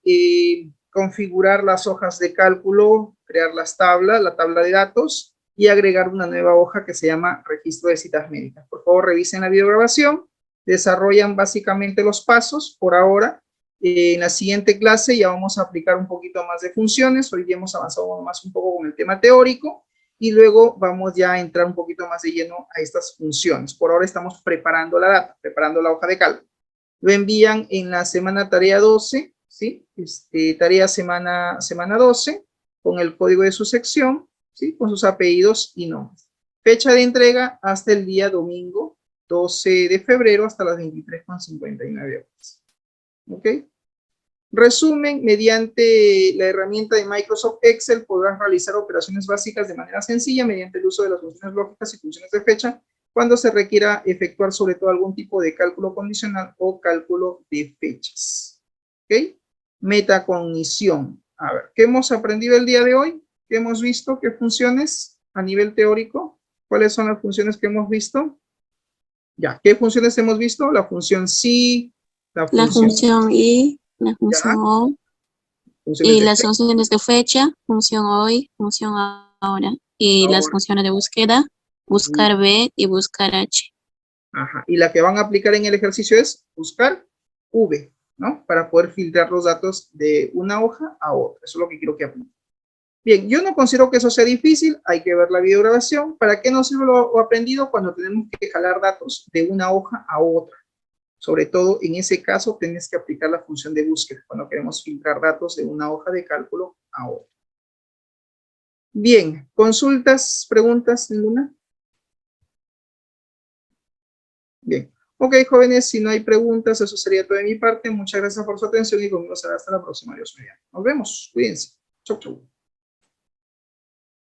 configurar las hojas de cálculo, crear las tablas, la tabla de datos y agregar una nueva hoja que se llama registro de citas médicas. Por favor, revisen la videograbación, desarrollan básicamente los pasos por ahora. En la siguiente clase ya vamos a aplicar un poquito más de funciones. Hoy ya hemos avanzado más un poco con el tema teórico y luego vamos ya a entrar un poquito más de lleno a estas funciones. Por ahora estamos preparando la data, preparando la hoja de cálculo. Lo envían en la semana tarea 12, ¿sí? Tarea semana 12 con el código de su sección, ¿sí? Con sus apellidos y nombres. Fecha de entrega hasta el día domingo 12 de febrero hasta las 23:59 horas. ¿Ok? Resumen, mediante la herramienta de Microsoft Excel podrás realizar operaciones básicas de manera sencilla mediante el uso de las funciones lógicas y funciones de fecha cuando se requiera efectuar sobre todo algún tipo de cálculo condicional o cálculo de fechas. ¿Ok? Metacognición. A ver, ¿qué hemos aprendido el día de hoy? ¿Qué hemos visto? ¿Qué funciones a nivel teórico? ¿Cuáles son las funciones que hemos visto? Ya, ¿qué funciones hemos visto? La función sí, La función y, la función ya, o, funciones y de las fecha, funciones de fecha, función hoy, función ahora, y las ahora. funciones de búsqueda, buscar B y buscar H. Ajá. Y la que van a aplicar en el ejercicio es buscar V, ¿no? Para poder filtrar los datos de una hoja a otra. Eso es lo que quiero que apliquen. Bien, yo no considero que eso sea difícil. Hay que ver la videograbación. ¿Para qué nos sirve lo aprendido? Cuando tenemos que jalar datos de una hoja a otra. Sobre todo, en ese caso, tienes que aplicar la función de búsqueda cuando queremos filtrar datos de una hoja de cálculo a otra. Bien, ¿consultas, preguntas, ninguna? Bien. Ok, jóvenes, si no hay preguntas, eso sería todo de mi parte. Muchas gracias por su atención y conmigo será hasta la próxima. Dios mediante. Nos vemos. Cuídense. Chau, chau.